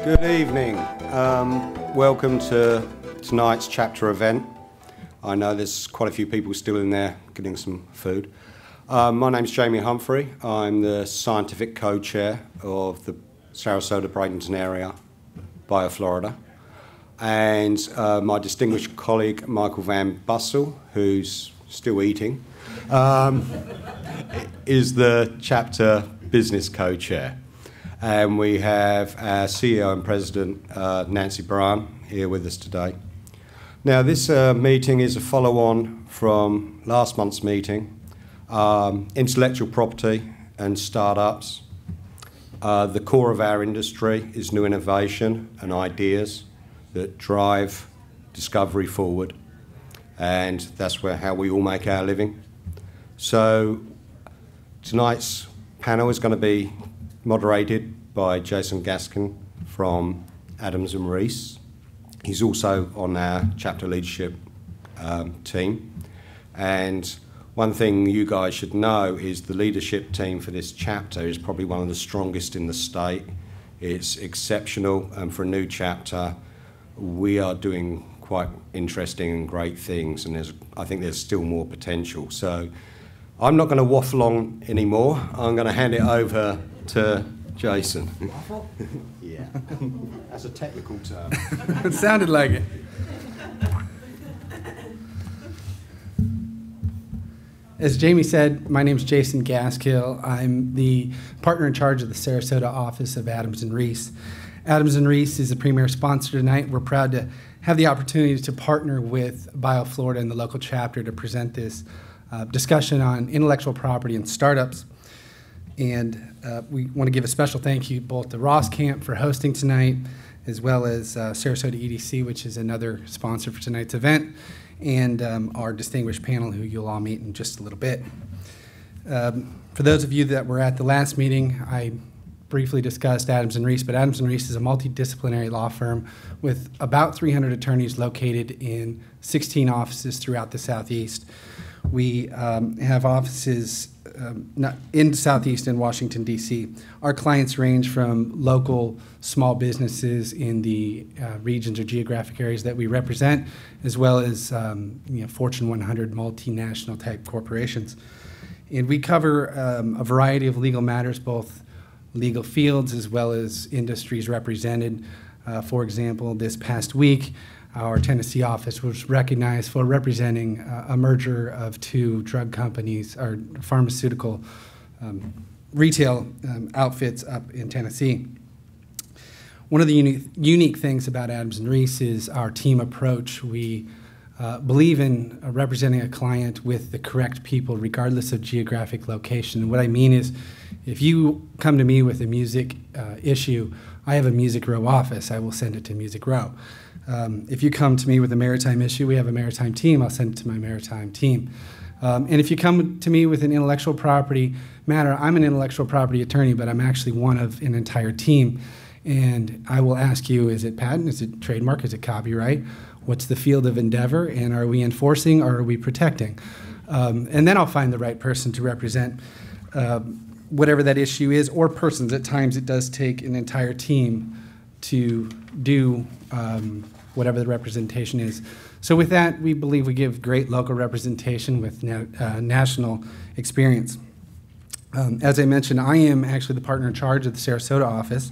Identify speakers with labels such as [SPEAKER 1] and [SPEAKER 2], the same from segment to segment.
[SPEAKER 1] Good evening. Welcome to tonight's chapter event. I know there's quite a few people still in there getting some food. My name's Jamie Humphrey. I'm the scientific co-chair of the Sarasoto Bradenton area, Florida. And my distinguished colleague, Michael Van Bussel, who's still eating, is the chapter business co-chair. And we have our CEO and President, Nancy Brown, here with us today. Now, this meeting is a follow-on from last month's meeting, intellectual property and startups. The core of our industry is new innovation and ideas that drive discovery forward, and that's how we all make our living. So tonight's panel is going to be moderated by Jason Gaskill from Adams and Reese. He's also on our chapter leadership team. And one thing you guys should know is the leadership team for this chapter is probably one of the strongest in the state. It's exceptional, and for a new chapter, we are doing quite interesting and great things, and I think there's still more potential. So I'm not going to waffle on anymore. I'm going to hand it over to Jason.
[SPEAKER 2] Waffle?
[SPEAKER 1] Yeah. That's a technical term.
[SPEAKER 2] It sounded like it. As Jamie said, my name is Jason Gaskill. I'm the partner in charge of the Sarasota office of Adams and Reese. Adams and Reese is the premier sponsor tonight. We're proud to have the opportunity to partner with BioFlorida and the local chapter to present this discussion on intellectual property and startups. And we want to give a special thank you both to Roskamp for hosting tonight, as well as Sarasota EDC, which is another sponsor for tonight's event, and our distinguished panel, who you'll all meet in just a little bit. For those of you that were at the last meeting, I briefly discussed Adams and Reese, but Adams and Reese is a multidisciplinary law firm with about 300 attorneys located in 16 offices throughout the Southeast. We have offices in the Southeast and Washington, D.C. Our clients range from local small businesses in the regions or geographic areas that we represent, as well as Fortune 100 multinational type corporations. And we cover a variety of legal matters, both legal fields as well as industries represented. For example, this past week, our Tennessee office was recognized for representing a merger of two drug companies, or pharmaceutical retail outfits up in Tennessee. One of the unique things about Adams and Reese is our team approach. We believe in representing a client with the correct people, regardless of geographic location. And what I mean is, if you come to me with a music issue, I have a Music Row office. I will send it to Music Row. If you come to me with a maritime issue, we have a maritime team. I'll send it to my maritime team. And if you come to me with an intellectual property matter, I'm an intellectual property attorney, but I'm actually one of an entire team. And I will ask you, is it patent? Is it trademark? Is it copyright? What's the field of endeavor? And are we enforcing or are we protecting? And then I'll find the right person to represent whatever that issue is, or persons. At times it does take an entire team to do whatever the representation is. So with that, we believe we give great local representation with national experience. As I mentioned, I am actually the partner in charge of the Sarasota office.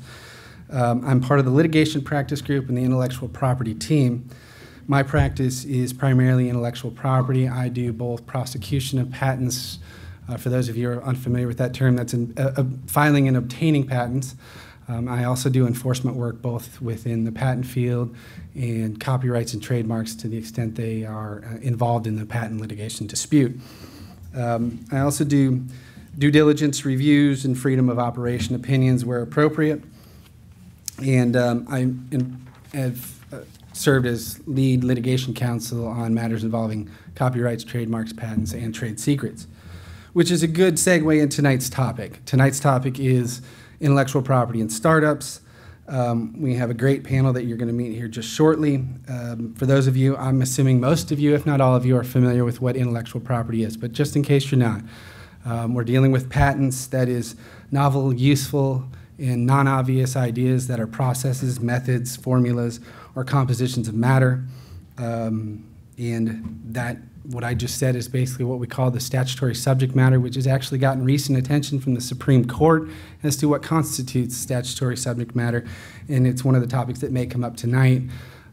[SPEAKER 2] I'm part of the litigation practice group and the intellectual property team. My practice is primarily intellectual property. I do both prosecution of patents. For those of you who are unfamiliar with that term, that's filing and obtaining patents. I also do enforcement work both within the patent field and copyrights and trademarks to the extent they are involved in the patent litigation dispute. I also do due diligence reviews and freedom of operation opinions where appropriate. And I have served as lead litigation counsel on matters involving copyrights, trademarks, patents, and trade secrets, which is a good segue into tonight's topic. Tonight's topic is intellectual property and startups. We have a great panel that you're going to meet here just shortly. For those of you, I'm assuming most of you, if not all of you, are familiar with what intellectual property is, but just in case you're not, we're dealing with patents, that is novel, useful, in non-obvious ideas that are processes, methods, formulas, or compositions of matter. And that, what I just said, is basically what we call the statutory subject matter, which has actually gotten recent attention from the Supreme Court as to what constitutes statutory subject matter. And it's one of the topics that may come up tonight,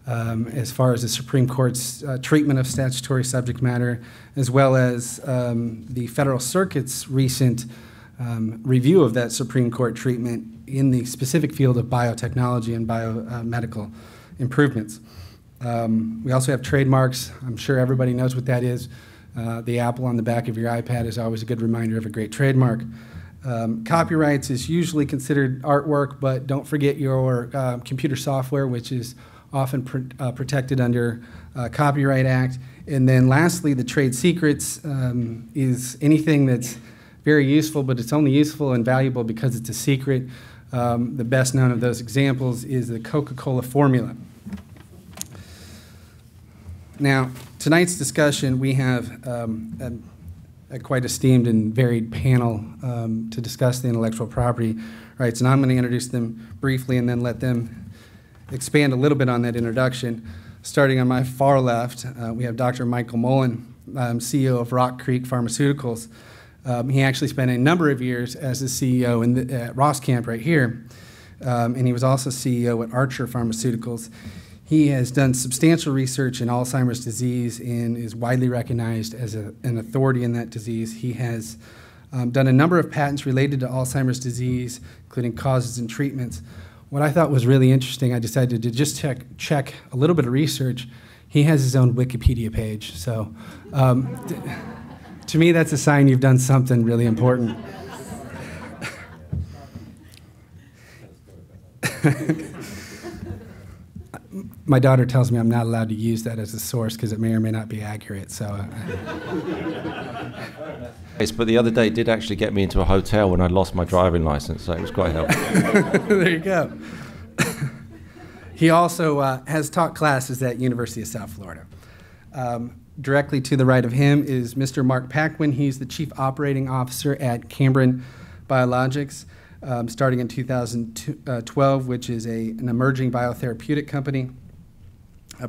[SPEAKER 2] as far as the Supreme Court's treatment of statutory subject matter, as well as the Federal Circuit's recent review of that Supreme Court treatment in the specific field of biotechnology and biomedical improvements. We also have trademarks. I'm sure everybody knows what that is. The apple on the back of your iPad is always a good reminder of a great trademark. Copyrights is usually considered artwork, but don't forget your computer software, which is often protected under Copyright Act. And then lastly, the trade secrets is anything that's very useful, but it's only useful and valuable because it's a secret. The best known of those examples is the Coca-Cola formula. Now, tonight's discussion, we have a quite esteemed and varied panel to discuss the intellectual property rights, and I'm going to introduce them briefly and then let them expand a little bit on that introduction. Starting on my far left, we have Dr. Michael Mullan, CEO of Rock Creek Pharmaceuticals. He actually spent a number of years as the CEO at Roskamp right here, and he was also CEO at Archer Pharmaceuticals. He has done substantial research in Alzheimer's disease and is widely recognized as an authority in that disease. He has done a number of patents related to Alzheimer's disease, including causes and treatments. What I thought was really interesting, I decided to just check a little bit of research. He has his own Wikipedia page, so to me that's a sign you've done something really important. My daughter tells me I'm not allowed to use that as a source because it may or may not be accurate. So,
[SPEAKER 3] But the other day it did actually get me into a hotel when I lost my driving license, so it was quite helpful.
[SPEAKER 2] There you go. He also has taught classes at University of South Florida. Directly to the right of him is Mr. Marc Pacquin. He's the Chief Operating Officer at Cambryn Biologics, starting in 2012, which is an emerging biotherapeutic company.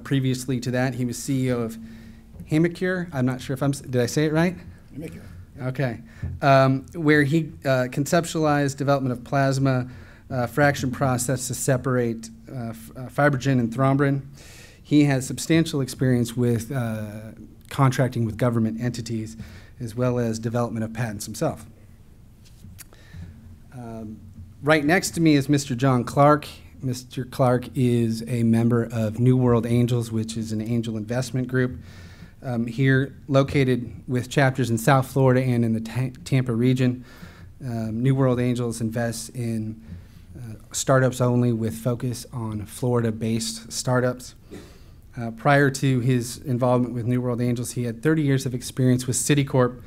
[SPEAKER 2] Previously to that, he was CEO of Hemicure. I'm not sure if did I say it right?
[SPEAKER 4] Hemicure.
[SPEAKER 2] Okay. Where he conceptualized development of plasma fraction process to separate fibrogen and thrombin. He has substantial experience with contracting with government entities, as well as development of patents himself. Right next to me is Mr. John Clark. Mr. Clark is a member of New World Angels, which is an angel investment group here located with chapters in South Florida and in the Tampa region. New World Angels invests in startups only with focus on Florida-based startups. Prior to his involvement with New World Angels, he had 30 years of experience with Citicorp.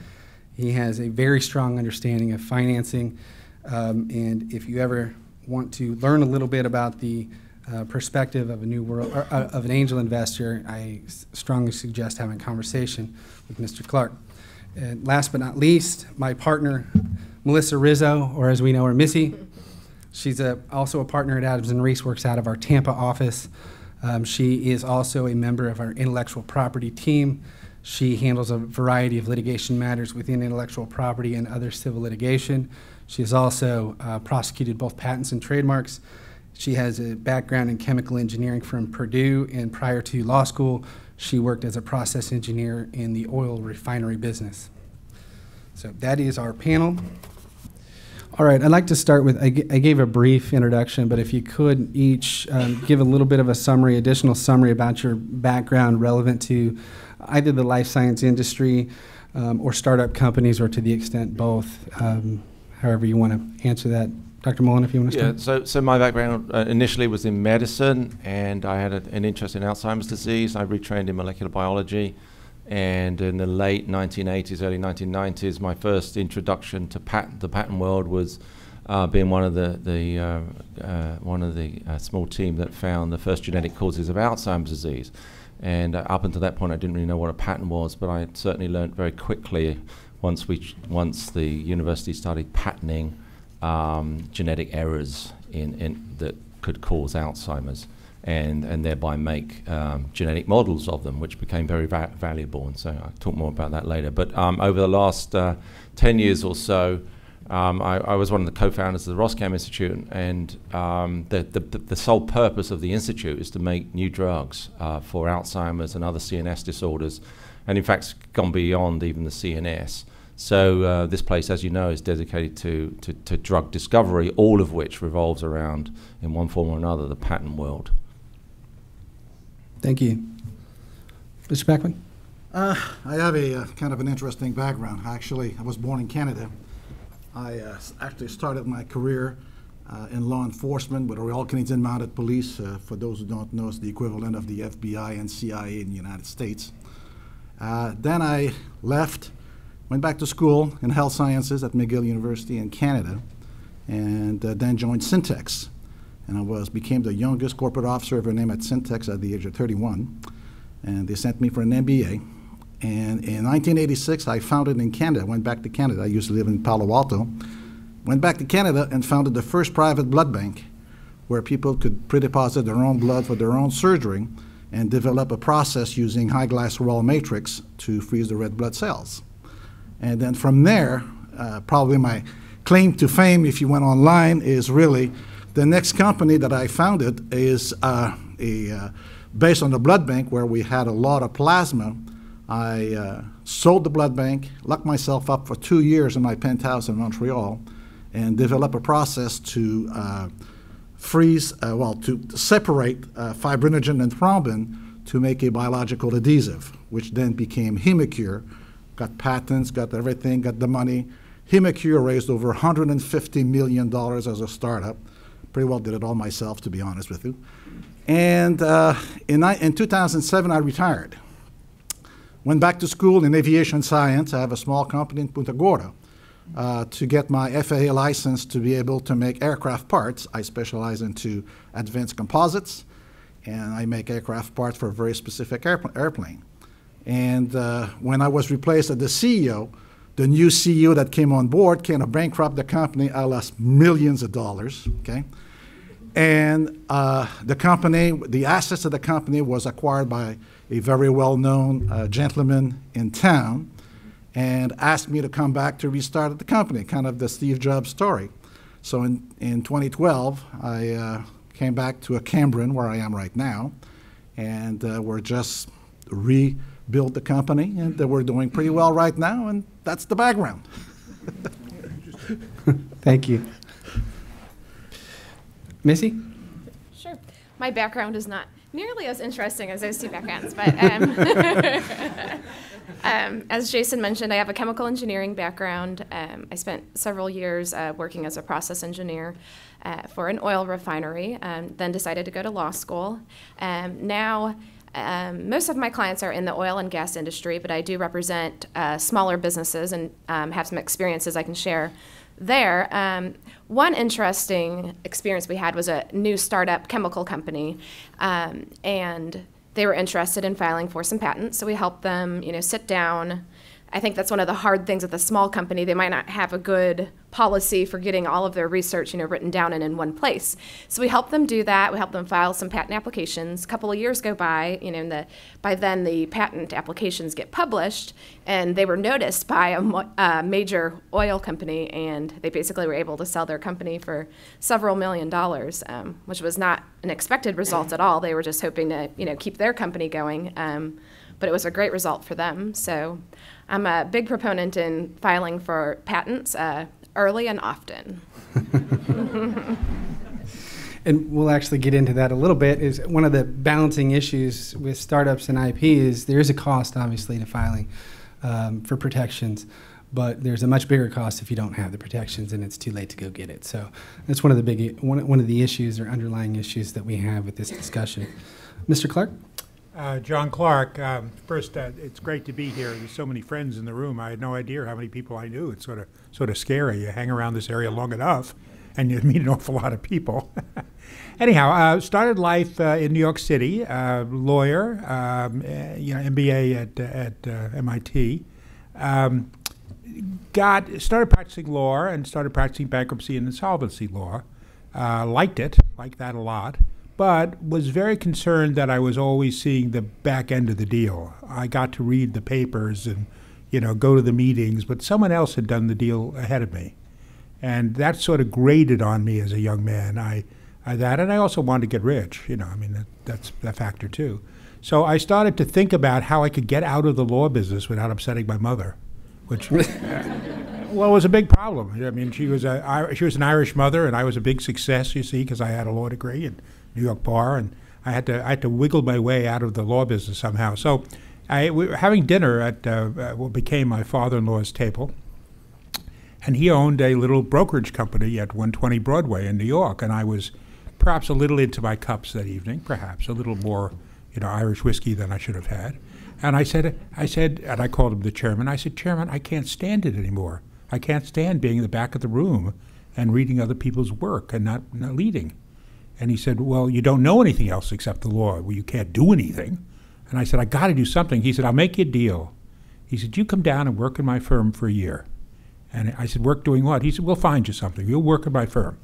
[SPEAKER 2] He has a very strong understanding of financing, and if you ever want to learn a little bit about the perspective of of an angel investor, I strongly suggest having a conversation with Mr. Clark. And last but not least, my partner, Melissa Rizzo, or as we know her, Missy. She's also a partner at Adams & Reese, works out of our Tampa office. She is also a member of our intellectual property team. She handles a variety of litigation matters within intellectual property and other civil litigation. She has also prosecuted both patents and trademarks. She has a background in chemical engineering from Purdue, and prior to law school, she worked as a process engineer in the oil refinery business. So that is our panel. All right, I'd like to start with, I gave a brief introduction, but if you could each give a little bit of a summary, additional summary about your background relevant to either the life science industry or startup companies, or to the extent both, however you want to answer that. Dr. Mullan, if you want to start.
[SPEAKER 3] Yeah, so my background initially was in medicine, and I had an interest in Alzheimer's disease. I retrained in molecular biology, and in the late 1980s, early 1990s, my first introduction to the patent world was being one of the small team that found the first genetic causes of Alzheimer's disease. And up until that point, I didn't really know what a patent was, but I certainly learned very quickly once the university started patenting genetic errors that could cause Alzheimer's, and thereby make genetic models of them, which became very valuable. And so I'll talk more about that later. But over the last 10 years or so, I was one of the co-founders of the Roskamp Institute, and the sole purpose of the institute is to make new drugs for Alzheimer's and other CNS disorders, and in fact it's gone beyond even the CNS. So this place, as you know, is dedicated to drug discovery, all of which revolves around, in one form or another, the patent world.
[SPEAKER 2] Thank you. Mr. Pacquin?
[SPEAKER 4] I have a kind of an interesting background. Actually, I was born in Canada. I actually started my career in law enforcement with the Royal Canadian Mounted Police. For those who don't know, it's the equivalent of the FBI and CIA in the United States. Then I left, went back to school in health sciences at McGill University in Canada, and then joined Syntex. And I became the youngest corporate officer ever named at Syntex at the age of 31. And they sent me for an MBA. And in 1986, I founded in Canada, went back to Canada. I used to live in Palo Alto. Went back to Canada and founded the first private blood bank where people could pre-deposit their own blood for their own surgery and develop a process using high-glass Royal matrix to freeze the red blood cells. And then from there, probably my claim to fame, if you went online, is really the next company that I founded is based on the blood bank where we had a lot of plasma. I sold the blood bank, locked myself up for 2 years in my penthouse in Montreal, and developed a process to freeze, to separate fibrinogen and thrombin to make a biological adhesive, which then became Hemacure. Got patents, got everything, got the money. Hemacure raised over $150 million as a startup. Pretty well did it all myself, to be honest with you. And in 2007, I retired. Went back to school in aviation science. I have a small company in Punta Gorda to get my FAA license to be able to make aircraft parts. I specialize into advanced composites, and I make aircraft parts for a very specific airplane. And when I was replaced as the CEO, the new CEO that came on board kind of bankrupted the company. I lost millions of dollars, okay? And the company, the assets of the company was acquired by a very well-known gentleman in town and asked me to come back to restart the company, kind of the Steve Jobs story. So in 2012, I came back to a Cambryn, where I am right now, and we're just rebuilt the company, and we're doing pretty well right now, and that's the background.
[SPEAKER 2] Thank you. Missy?
[SPEAKER 5] Sure. My background is not nearly as interesting as those two backgrounds, but as Jason mentioned, I have a chemical engineering background. I spent several years working as a process engineer for an oil refinery, then decided to go to law school. Now, most of my clients are in the oil and gas industry, but I do represent smaller businesses and have some experiences I can share there. One interesting experience we had was a new startup chemical company, and they were interested in filing for some patents, so we helped them, sit down. I think that's one of the hard things with a small company. They might not have a good policy for getting all of their research, written down and in one place. So we helped them do that. We helped them file some patent applications. A couple of years go by, by then the patent applications get published, and they were noticed by a major oil company, and they basically were able to sell their company for several $1 million, which was not an expected result at all. They were just hoping to, keep their company going, but it was a great result for them. So I'm a big proponent in filing for patents early and often.
[SPEAKER 2] And we'll actually get into that a little bit. Is one of the balancing issues with startups and IP is there is a cost, obviously, to filing for protections, but there's a much bigger cost if you don't have the protections and it's too late to go get it. So that's one of the one of the issues or underlying issues that we have with this discussion. Mr. Clark?
[SPEAKER 6] John Clark. First, it's great to be here. There's so many friends in the room. I had no idea how many people I knew. It's sort of scary. You hang around this area long enough, and you meet an awful lot of people. Anyhow, started life in New York City. Lawyer, MBA at MIT. started practicing law and started practicing bankruptcy and insolvency law. Liked that a lot, but was very concerned that I was always seeing the back end of the deal. I got to read the papers and, go to the meetings, but someone else had done the deal ahead of me. And that sort of grated on me as a young man. And I also wanted to get rich, that's a factor too. So I started to think about how I could get out of the law business without upsetting my mother, which, well, was a big problem. I mean, she was an Irish mother, and I was a big success, you see, because I had a law degree in New York Bar, and I had to wiggle my way out of the law business somehow. So we were having dinner at what became my father-in-law's table, and he owned a little brokerage company at 120 Broadway in New York, and I was perhaps a little into my cups that evening, perhaps a little more, Irish whiskey than I should have had. And I said, and I called him the chairman, I said, Chairman, I can't stand it anymore. I can't stand being in the back of the room and reading other people's work and not leading. And he said, well, you don't know anything else except the law. Well, you can't do anything. And I said, I got to do something. He said, I'll make you a deal. He said, you come down and work in my firm for a year. And I said, work doing what? He said, we'll find you something. You'll work in my firm.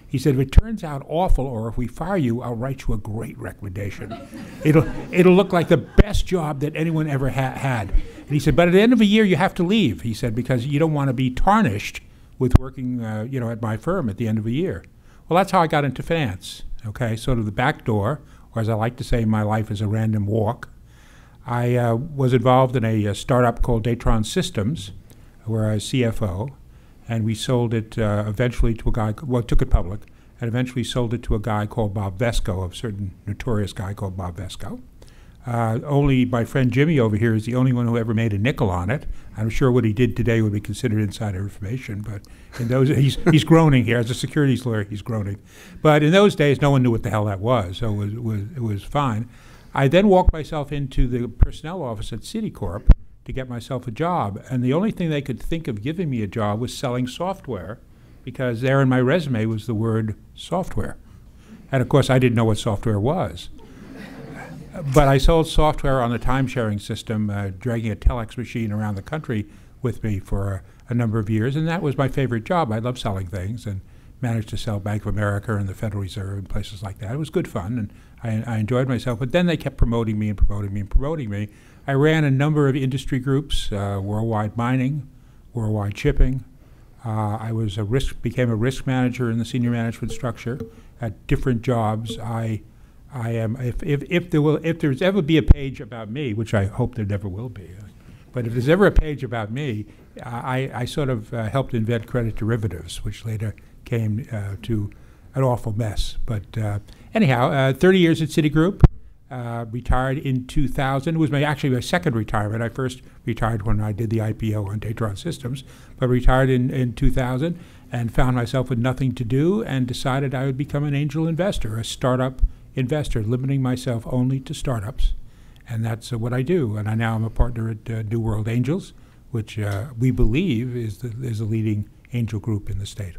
[SPEAKER 6] He said, if it turns out awful or if we fire you, I'll write you a great recommendation. It'll look like the best job that anyone ever had. And he said, but at the end of a year, you have to leave, he said, because you don't want to be tarnished with working, at my firm at the end of a year. Well, that's how I got into finance, okay? Sort of the back door, or as I like to say, my life is a random walk. I was involved in a startup called Datron Systems, where I was CFO. And we sold it eventually to a guy, took it public, and eventually sold it to a guy called Bob Vesco, a certain notorious guy called Bob Vesco. Only my friend Jimmy over here is the only one who ever made a nickel on it. I'm sure what he did today would be considered insider information, but in those he's groaning here. As a securities lawyer, he's groaning. But in those days, no one knew what the hell that was, so it was fine. I then walked myself into the personnel office at Citicorp to get myself a job. And the only thing they could think of giving me a job was selling software, because there in my resume was the word software. And of course, I didn't know what software was. But I sold software on a time-sharing system, dragging a telex machine around the country with me for a number of years. And that was my favorite job. I love selling things and managed to sell Bank of America and the Federal Reserve and places like that. It was good fun, and I enjoyed myself. But then they kept promoting me and promoting me and promoting me. I ran a number of industry groups, worldwide mining, worldwide shipping. I became a risk manager in the senior management structure at different jobs. I am, if there's ever be a page about me, which I hope there never will be, but if there's ever a page about me, I sort of helped invent credit derivatives, which later came to an awful mess. But anyhow, 30 years at Citigroup. Retired in 2000. It was actually my second retirement. I first retired when I did the IPO on Datron Systems, but retired in 2000 and found myself with nothing to do and decided I would become an angel investor, a startup investor, limiting myself only to startups. And that's what I do. And I now am a partner at New World Angels, which we believe is the leading angel group in the state.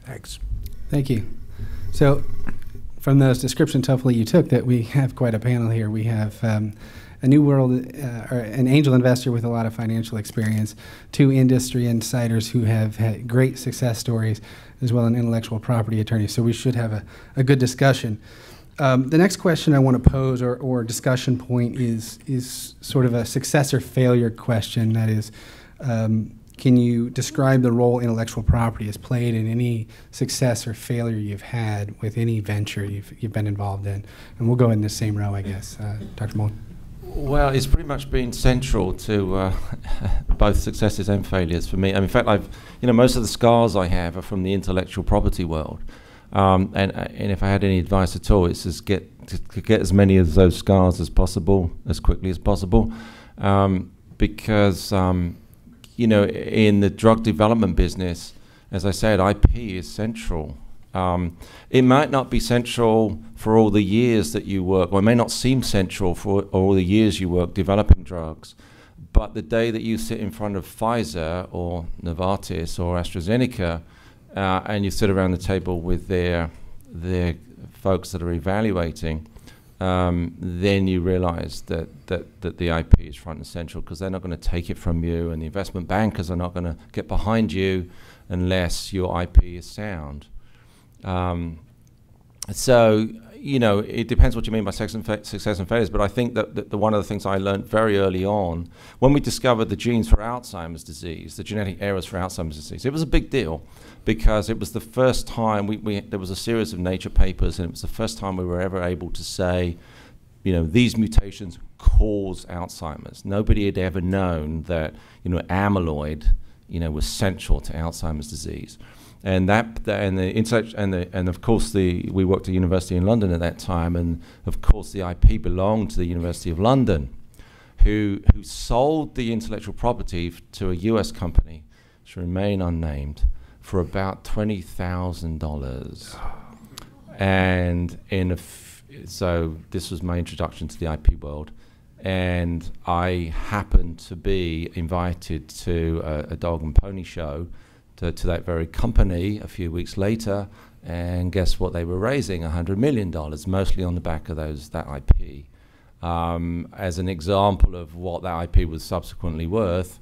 [SPEAKER 6] Thanks.
[SPEAKER 2] Thank you. So, from those descriptions, hopefully you took that we have quite a panel here. We have a New World, or an angel investor with a lot of financial experience, two industry insiders who have had great success stories, as well as an intellectual property attorney. So we should have a good discussion. The next question I want to pose, or discussion point, is sort of a success or failure question. That is, can you describe the role intellectual property has played in any success or failure you've had with any venture you've been involved in? And we'll go in the same row, I guess. Dr. Mullan.
[SPEAKER 3] Well, it's pretty much been central to both successes and failures for me. I mean, in fact, most of the scars I have are from the intellectual property world. And if I had any advice at all, it's just get as many of those scars as possible, as quickly as possible, because in the drug development business, as I said, IP is central. It might not be central for all the years that you work, or it may not seem central for all the years you work developing drugs, but the day that you sit in front of Pfizer or Novartis or AstraZeneca and you sit around the table with their folks that are evaluating, then you realize that the IP is front and central, because they're not going to take it from you, and the investment bankers are not going to get behind you unless your IP is sound. So, you know, it depends what you mean by success and failures, but I think that one of the things I learned very early on, when we discovered the genes for Alzheimer's disease, the genetic errors for Alzheimer's disease, it was a big deal, because it was the first time there was a series of Nature papers, and it was the first time we were ever able to say, you know, these mutations cause Alzheimer's. Nobody had ever known that, you know, amyloid, you know, was central to Alzheimer's disease. And of course we worked at the University in London at that time, and of course the IP belonged to the University of London, who sold the intellectual property to a US company, which remain unnamed, for about $20,000. And so this was my introduction to the IP world, and I happened to be invited to a dog and pony show to that very company a few weeks later, and guess what they were raising? $100 million, mostly on the back of that IP. As an example of what that IP was subsequently worth,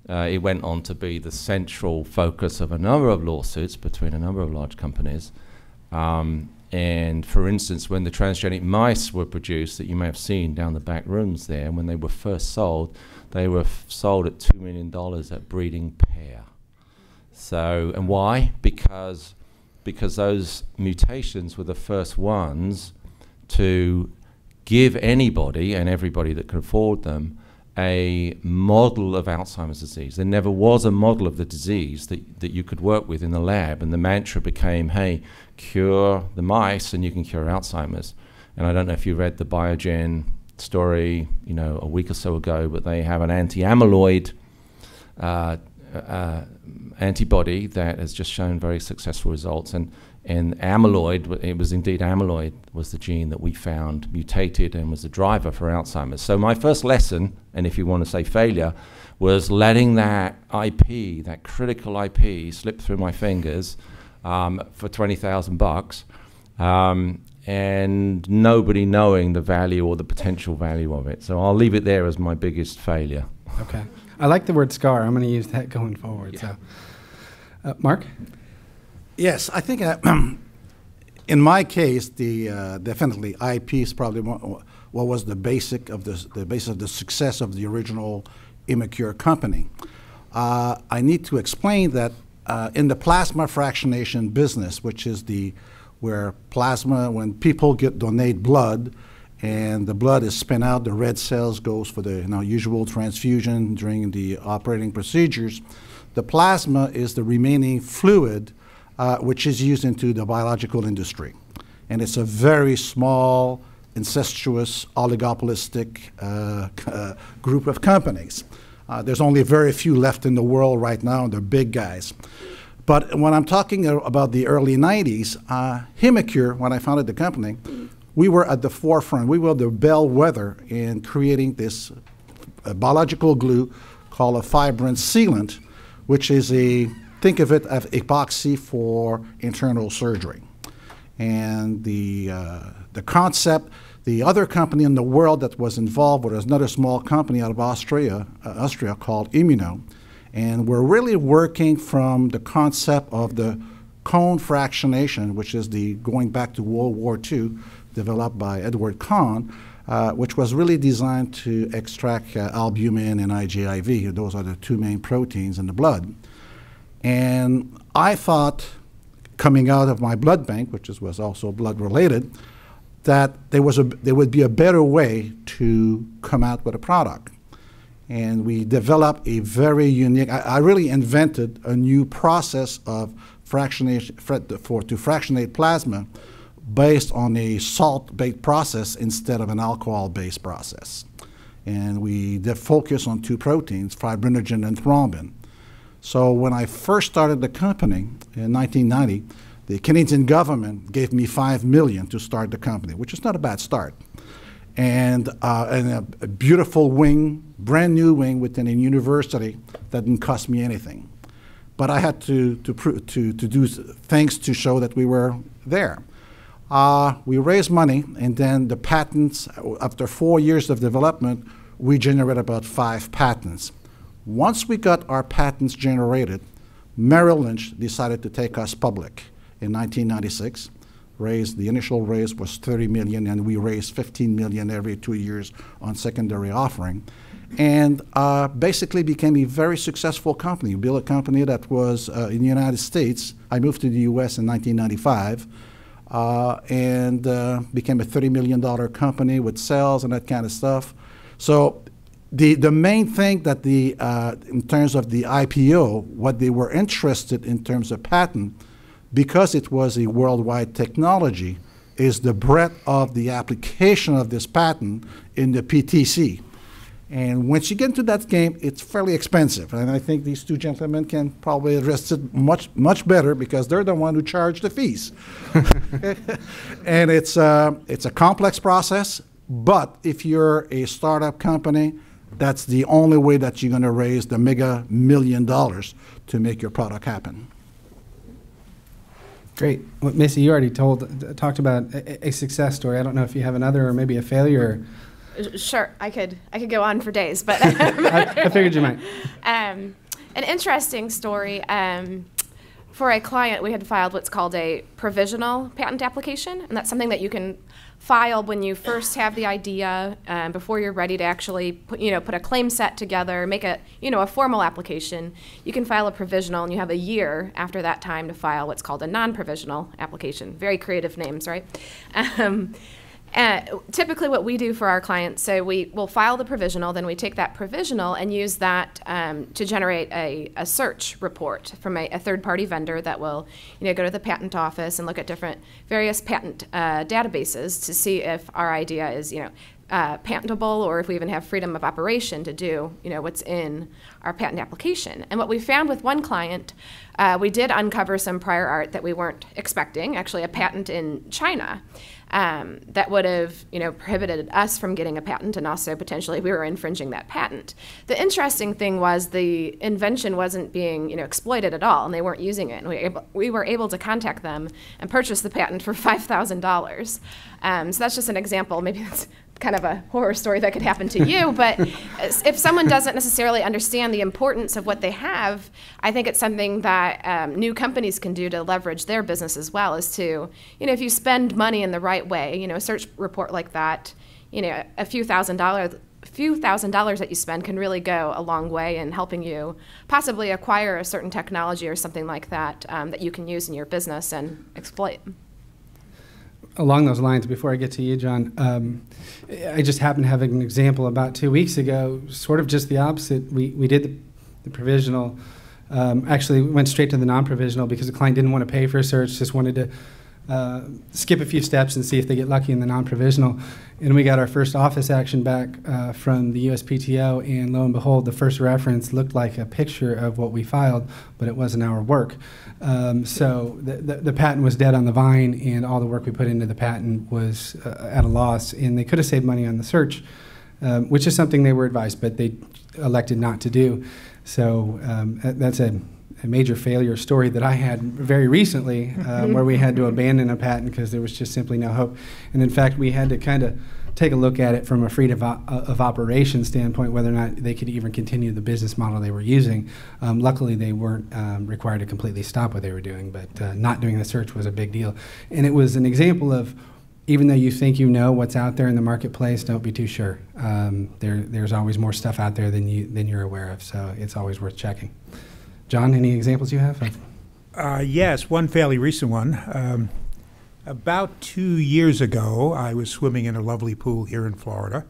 [SPEAKER 3] it went on to be the central focus of a number of lawsuits between a number of large companies. And for instance, when the transgenic mice were produced that you may have seen down the back rooms there, when they were first sold, they were sold at $2 million at breeding pair. So, and why? Because those mutations were the first ones to give anybody and everybody that could afford them a model of Alzheimer's disease. There never was a model of the disease that you could work with in the lab, and the mantra became, hey, cure the mice and you can cure Alzheimer's. And I don't know if you read the Biogen story, you know, a week or so ago, but they have an anti-amyloid antibody that has just shown very successful results. And amyloid, it was indeed amyloid, was the gene that we found mutated and was the driver for Alzheimer's. So my first lesson, and if you want to say failure, was letting that IP, that critical IP, slip through my fingers for $20,000, and nobody knowing the value or the potential value of it. So I'll leave it there as my biggest failure.
[SPEAKER 2] Okay. I like the word scar. I'm going to use that going forward. Yeah. So, Marc?
[SPEAKER 4] Yes, I think in my case, definitely IP is probably what was the basis of the success of the original Immacure company. I need to explain that in the plasma fractionation business, which is where plasma, when people donate blood, and the blood is spent out, the red cells goes for the usual transfusion during the operating procedures. The plasma is the remaining fluid which is used into the biological industry. And it's a very small, incestuous, oligopolistic group of companies. There's only very few left in the world right now, and they're big guys. But when I'm talking about the early 90s, Immacure, when I founded the company, we were at the forefront. We were the bellwether in creating this biological glue called a fibrin sealant, which is think of it as epoxy for internal surgery. And the concept, the other company in the world that was involved was another small company out of Austria called Immuno. And we're really working from the concept of the cone fractionation, which is going back to World War II, developed by Edward Kahn, which was really designed to extract albumin and IgIV. Those are the two main proteins in the blood. And I thought, coming out of my blood bank, which was also blood-related, that there would be a better way to come out with a product. And we developed a very unique, I really invented a new process of fractionation to fractionate plasma based on a salt-based process instead of an alcohol-based process. And we focus on two proteins, fibrinogen and thrombin. So when I first started the company in 1990, the Canadian government gave me $5 million to start the company, which is not a bad start. And a beautiful wing, brand new wing within a university that didn't cost me anything. But I had to do things to show that we were there. We raised money, and then the patents, after 4 years of development, we generated about 5 patents. Once we got our patents generated, Merrill Lynch decided to take us public in 1996. The initial raise was $30 million, and we raised $15 million every 2 years on secondary offering. And basically became a very successful company. We built a company that was in the United States. I moved to the US in 1995 and became a $30 million company with sales and that kind of stuff. So the main thing that in terms of the IPO, what they were interested in terms of patent, because it was a worldwide technology, is the breadth of the application of this patent in the PTC. And once you get into that game, it's fairly expensive. And I think these two gentlemen can probably address it much better because they're the one who charge the fees. And it's a complex process, but if you're a startup company, that's the only way that you're going to raise the mega $1 million to make your product happen.
[SPEAKER 2] Great. Well, Missy, you already talked about a success story. I don't know if you have another or maybe a failure.
[SPEAKER 5] Sure, I could go on for days, but
[SPEAKER 2] I figured you might.
[SPEAKER 5] An interesting story. For a client, we had filed what's called a provisional patent application, and that's something that you can file when you first have the idea, before you're ready to actually put a claim set together, make a formal application. You can file a provisional, and you have a year after that time to file what's called a non-provisional application. Very creative names, right? Typically what we do for our clients, so we will file the provisional, then we take that provisional and use that to generate a search report from a third-party vendor that will go to the patent office and look at various patent databases to see if our idea is patentable, or if we even have freedom of operation to do what's in our patent application. And what we found with one client, we did uncover some prior art that we weren't expecting, actually a patent in China. That would have, prohibited us from getting a patent, and also potentially we were infringing that patent. The interesting thing was the invention wasn't being, exploited at all, and they weren't using it. And we were able to contact them and purchase the patent for $5,000. So that's just an example. Maybe that's kind of a horror story that could happen to you, but if someone doesn't necessarily understand the importance of what they have, I think it's something that new companies can do to leverage their business as well, is to, if you spend money in the right way, a search report like that, a few thousand dollars that you spend can really go a long way in helping you possibly acquire a certain technology or something like that that you can use in your business and exploit.
[SPEAKER 2] Along those lines, before I get to you, John, I just happened to have an example about 2 weeks ago, sort of just the opposite. We did the provisional, actually went straight to the non-provisional because the client didn't want to pay for a search, just wanted to skip a few steps and see if they get lucky in the non-provisional. And we got our first office action back from the USPTO, and lo and behold, the first reference looked like a picture of what we filed, but it wasn't our work. So the patent was dead on the vine, and all the work we put into the patent was at a loss, and they could have saved money on the search, which is something they were advised, but they elected not to do. So that's a major failure story that I had very recently, where we had to abandon a patent because there was just simply no hope. And in fact, we had to kind of take a look at it from a freedom of operation standpoint, whether or not they could even continue the business model they were using. Luckily, they weren't required to completely stop what they were doing, but not doing the search was a big deal. And it was an example of, even though you think you know what's out there in the marketplace, don't be too sure. There's always more stuff out there than you're aware of, so it's always worth checking. John, any examples you have?
[SPEAKER 6] Yes, one fairly recent one. About 2 years ago, I was swimming in a lovely pool here in Florida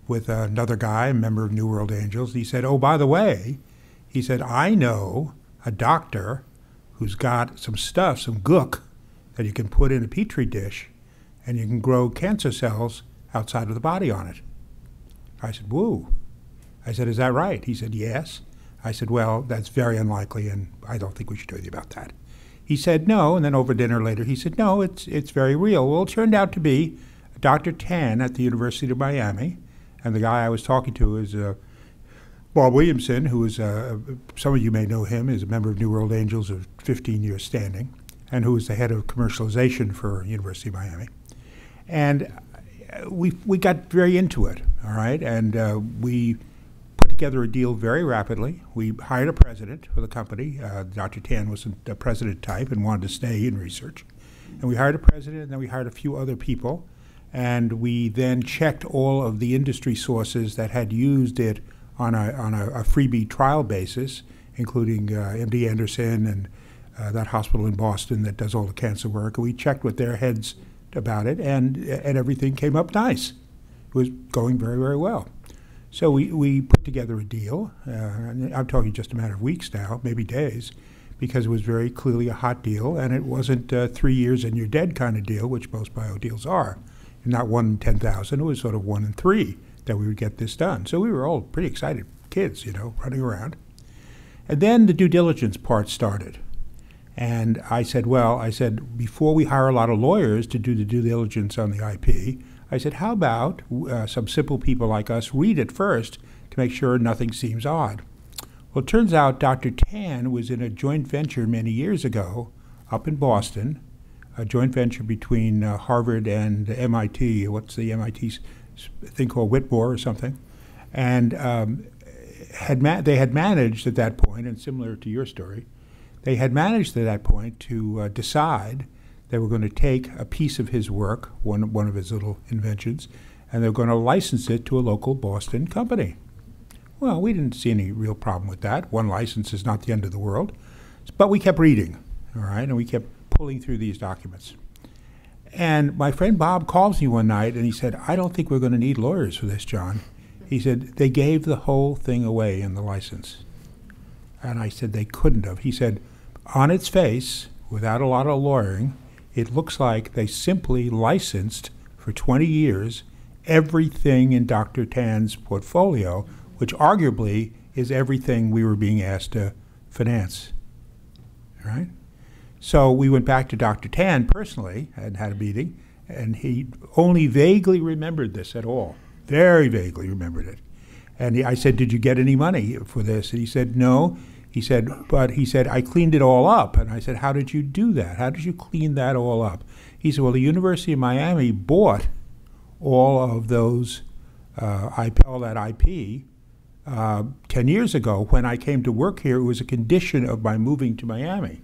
[SPEAKER 6] with another guy, a member of New World Angels. He said, "Oh, by the way," he said, "I know a doctor who's got some stuff, some gook, that you can put in a petri dish, and you can grow cancer cells outside of the body on it." I said, "Whoa." I said, "Is that right?" He said, "Yes." I said, "Well, that's very unlikely, and I don't think we should do anything about that." He said, "No," and then over dinner later, he said, "No, it's very real." Well, it turned out to be Dr. Tan at the University of Miami, and the guy I was talking to is Bob Williamson, who is, some of you may know him, is a member of New World Angels of 15 years standing, and who was the head of commercialization for University of Miami. And we got very into it, all right? And we put together a deal very rapidly. We hired a president for the company. Dr. Tan wasn't a president type and wanted to stay in research. And we hired a president, and then we hired a few other people. And we then checked all of the industry sources that had used it on a freebie trial basis, including MD Anderson and that hospital in Boston that does all the cancer work. And we checked with their heads about it, and everything came up nice. It was going very, very well. So we put together a deal, and I'm talking just a matter of weeks now, maybe days, because it was very clearly a hot deal, and it wasn't 3 years and you're dead kind of deal, which most bio deals are. Not 1 in 10,000, it was sort of 1 in 3 that we would get this done. So we were all pretty excited kids, running around. And then the due diligence part started. And I said, before we hire a lot of lawyers to do the due diligence on the IP, I said, how about some simple people like us read it first to make sure nothing seems odd? Well, it turns out Dr. Tan was in a joint venture many years ago up in Boston, a joint venture between Harvard and MIT. What's the MIT thing called Whitmore or something? And they had managed at that point, and similar to your story, they had managed at that point to decide they were going to take a piece of his work, one of his little inventions, and they were going to license it to a local Boston company. Well, we didn't see any real problem with that. One license is not the end of the world. But we kept reading, all right, and we kept pulling through these documents. And my friend Bob calls me one night, and he said, I don't think we're going to need lawyers for this, John. He said, they gave the whole thing away in the license. And I said, they couldn't have. He said, on its face, without a lot of lawyering, it looks like they simply licensed for 20 years everything in Dr. Tan's portfolio, which arguably is everything we were being asked to finance, all right? So we went back to Dr. Tan personally and had a meeting, and he only vaguely remembered this at all, very vaguely remembered it. And I said, did you get any money for this? And he said, no. He said, I cleaned it all up. And I said, how did you do that? How did you clean that all up? He said, well, the University of Miami bought all of those, all that IP 10 years ago. When I came to work here, it was a condition of my moving to Miami.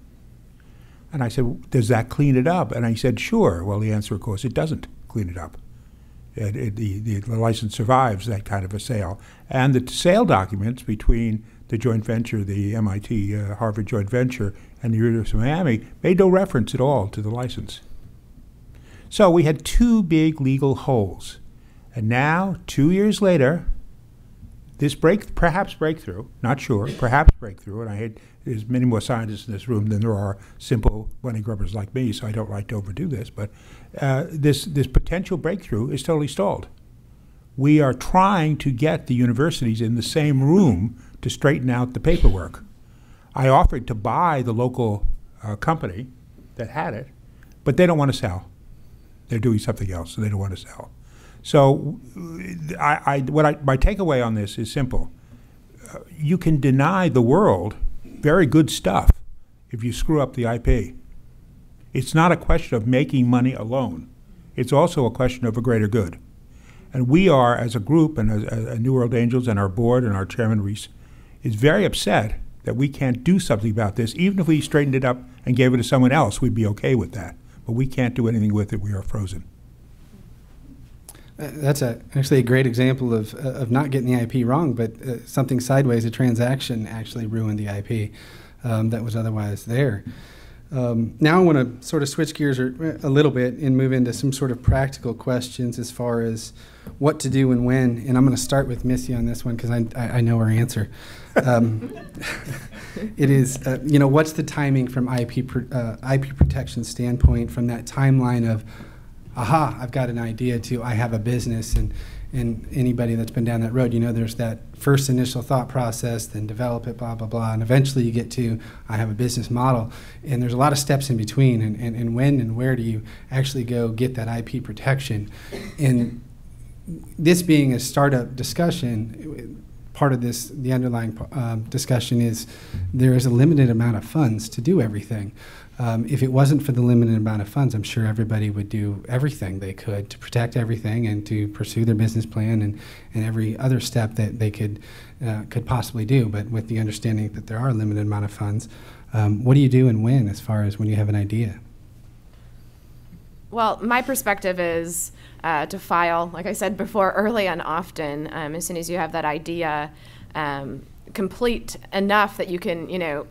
[SPEAKER 6] And I said, does that clean it up? And he said, sure. Well, the answer, of course, it doesn't clean it up. The license survives that kind of a sale. And the sale documents between the joint venture, the MIT Harvard joint venture, and the University of Miami made no reference at all to the license. So we had two big legal holes. And now, 2 years later, this perhaps breakthrough, not sure, perhaps breakthrough, and there's many more scientists in this room than there are simple money grubbers like me, so I don't like to overdo this, but this potential breakthrough is totally stalled. We are trying to get the universities in the same room to straighten out the paperwork. I offered to buy the local company that had it, but they don't want to sell. They're doing something else, so they don't want to sell. So my takeaway on this is simple. You can deny the world very good stuff if you screw up the IP. It's not a question of making money alone. It's also a question of a greater good. And we are, as a group, and as New World Angels and our board and our chairman, Reese, is very upset that we can't do something about this. Even if we straightened it up and gave it to someone else, we'd be okay with that. But we can't do anything with it. We are frozen.
[SPEAKER 2] That's actually a great example of not getting the IP wrong, but something sideways, a transaction actually ruined the IP that was otherwise there. Now I want to sort of switch gears a little bit and move into some sort of practical questions as far as what to do and when. And I'm going to start with Missy on this one because I know her answer. It is, what's the timing from IP protection standpoint, from that timeline of, aha, I've got an idea, to I have a business, and anybody that's been down that road, there's that first initial thought process, then develop it, blah, blah, blah, and eventually you get to, I have a business model, and there's a lot of steps in between, and when and where do you actually go get that IP protection? And this being a startup discussion, part of this, the underlying discussion is there is a limited amount of funds to do everything. If it wasn't for the limited amount of funds, I'm sure everybody would do everything they could to protect everything and to pursue their business plan and every other step that they could possibly do. But with the understanding that there are a limited amount of funds, what do you do and when, as far as when you have an idea?
[SPEAKER 5] Well, my perspective is to file, like I said before, early and often. As soon as you have that idea complete enough that you can,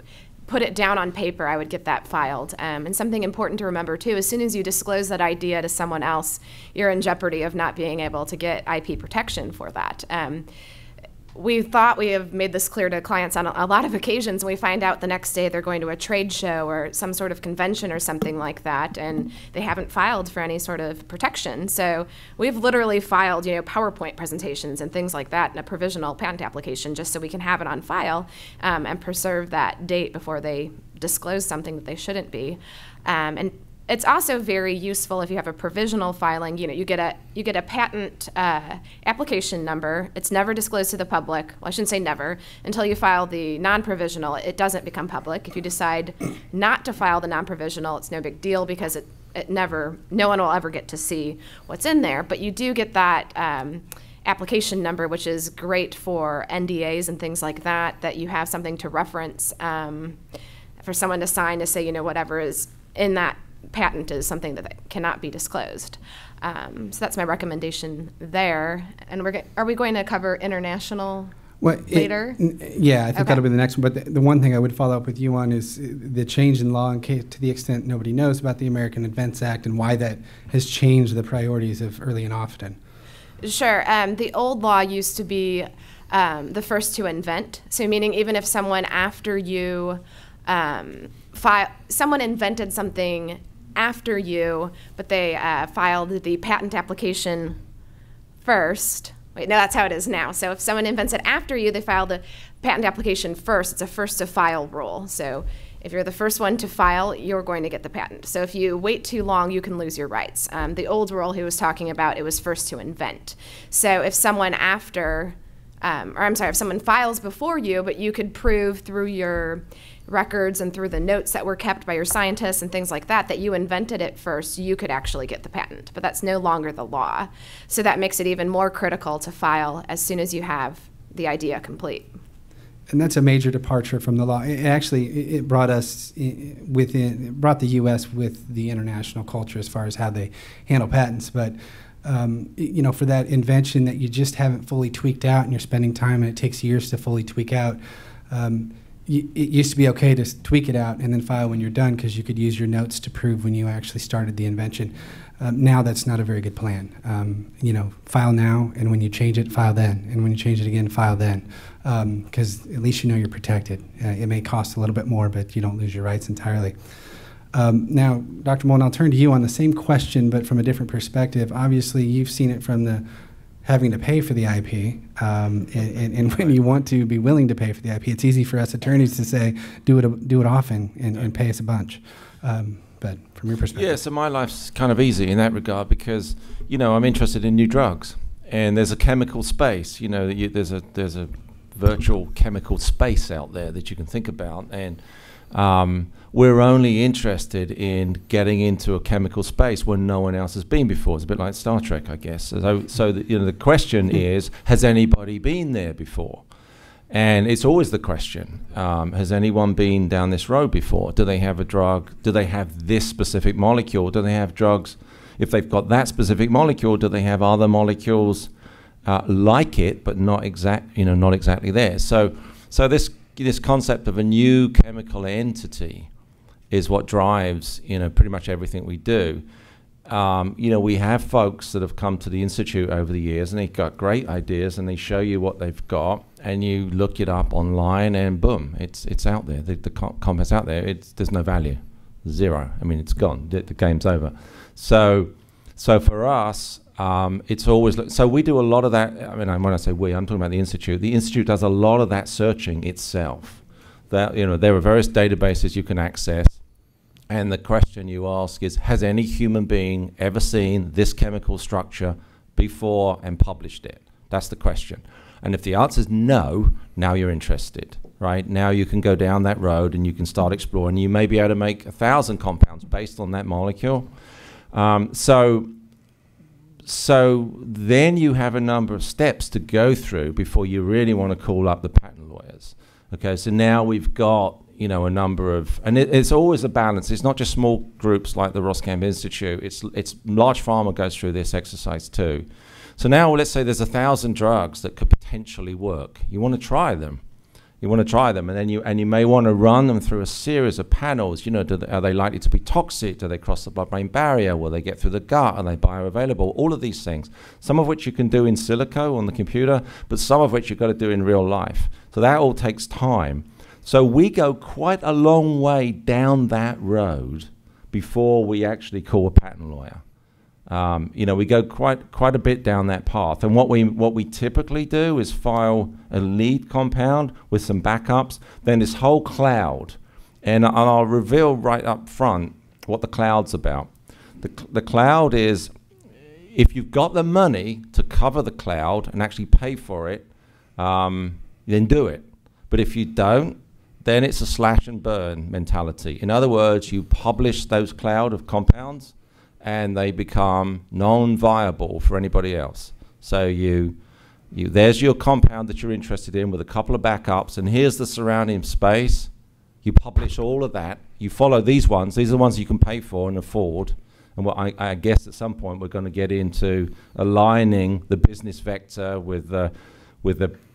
[SPEAKER 5] put it down on paper, I would get that filed. And something important to remember, too, as soon as you disclose that idea to someone else, you're in jeopardy of not being able to get IP protection for that. We thought we have made this clear to clients on a lot of occasions. We find out the next day they're going to a trade show or some sort of convention or something like that, and they haven't filed for any sort of protection. So we've literally filed, PowerPoint presentations and things like that in a provisional patent application just so we can have it on file and preserve that date before they disclose something that they shouldn't be. And it's also very useful if you have a provisional filing. You get a patent application number. It's never disclosed to the public. Well, I shouldn't say never until you file the non-provisional. It doesn't become public. If you decide not to file the non-provisional, it's no big deal because no one will ever get to see what's in there. But you do get that application number, which is great for NDAs and things like that. That you have something to reference for someone to sign to say, whatever is in that patent is something that cannot be disclosed. So that's my recommendation there. And are we going to cover international later?
[SPEAKER 2] Yeah, I think that'll be the next one. But the one thing I would follow up with you on is the change in law, to the extent nobody knows about the American Invents Act and why that has changed the priorities of early and often.
[SPEAKER 5] Sure. The old law used to be the first to invent. So meaning even if someone after you someone invented something after you, but they filed the patent application first. Wait, no, that's how it is now. So if someone invents it after you, they file the patent application first. It's a first to file rule. So if you're the first one to file, you're going to get the patent. So if you wait too long, you can lose your rights. The old rule he was talking about, it was first to invent. So if someone if someone files before you, but you could prove through your records and through the notes that were kept by your scientists and things like that you invented it first, you could actually get the patent. But that's no longer the law. So that makes it even more critical to file as soon as you have the idea complete.
[SPEAKER 2] And that's a major departure from the law. It brought us brought the U.S. with the international culture as far as how they handle patents. But for that invention that you just haven't fully tweaked out and you're spending time and it takes years to fully tweak out, it used to be okay to tweak it out and then file when you're done because you could use your notes to prove when you actually started the invention. Now that's not a very good plan. File now, and when you change it, file then. And when you change it again, file then. Because at least you're protected. It may cost a little bit more, but you don't lose your rights entirely. Now, Dr. Mullan, I'll turn to you on the same question, but from a different perspective. Obviously, you've seen it from the having to pay for the IP, and when you want to be willing to pay for the IP, it's easy for us attorneys to say, do it often and pay us a bunch. But from your perspective.
[SPEAKER 3] Yeah, so my life's kind of easy in that regard because, I'm interested in new drugs. And there's a chemical space, there's a virtual chemical space out there that you can think about. And we're only interested in getting into a chemical space where no one else has been before. It's a bit like Star Trek, I guess. So the question is, has anybody been there before? And it's always the question, has anyone been down this road before? Do they have a drug? Do they have this specific molecule? Do they have drugs? If they've got that specific molecule, do they have other molecules like it, but not exactly there? So this concept of a new chemical entity is what drives, pretty much everything we do. We have folks that have come to the Institute over the years, and they've got great ideas, and they show you what they've got, and you look it up online, and boom, it's out there. The compound's out there. There's no value, zero. I mean, it's gone. The game's over. So for us, it's always so we do a lot of that. I mean, when I say we, I'm talking about the Institute. The Institute does a lot of that searching itself. There are various databases you can access. And the question you ask is, has any human being ever seen this chemical structure before and published it? That's the question. And if the answer is no, now you're interested. right? Now you can go down that road and you can start exploring. You may be able to make 1,000 compounds based on that molecule. So then you have a number of steps to go through before you really want to call up the patent lawyers. Okay, so now we've got, you know, a number of, and it's always a balance. It's not just small groups like the Roskamp Institute. It's large pharma goes through this exercise too. So now let's say there's 1,000 drugs that could potentially work. You want to try them. You want to try them, and then you may want to run them through a series of panels. You know, are they likely to be toxic? Do they cross the blood-brain barrier? Will they get through the gut? Are they bioavailable? All of these things. Some of which you can do in silico on the computer, but some of which you've got to do in real life. So that all takes time. So we go quite a long way down that road before we actually call a patent lawyer. You know, we go quite a bit down that path, and what we typically do is file a lead compound with some backups, then this whole cloud, and I'll reveal right up front what the cloud's about. The cloud is, if you've got the money to cover the cloud and actually pay for it, then do it. But if you don't, then it's a slash and burn mentality. In other words, you publish those cloud of compounds, and they become non-viable for anybody else. So there's your compound that you're interested in with a couple of backups, and here's the surrounding space. You publish all of that. You follow these ones. These are the ones you can pay for and afford. And what I guess at some point we're going to get into aligning the business vector with the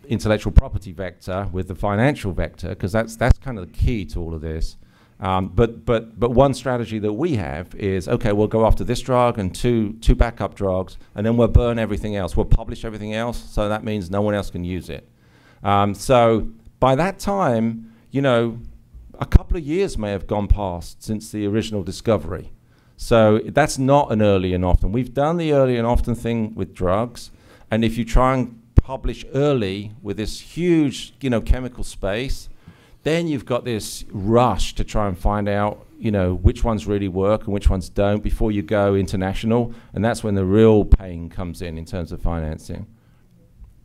[SPEAKER 3] intellectual property vector, with the financial vector, because that's kind of the key to all of this. But one strategy that we have is, okay, we'll go after this drug and two backup drugs, and then we'll burn everything else. We'll publish everything else, so that means no one else can use it. So by that time, you know, a couple of years may have gone past since the original discovery. So that's not an early and often. We've done the early and often thing with drugs, and if you try and publish early with this huge, you know, chemical space, then you've got this rush to try and find out, you know, which ones really work and which ones don't before you go international, and that's when the real pain comes in terms of financing.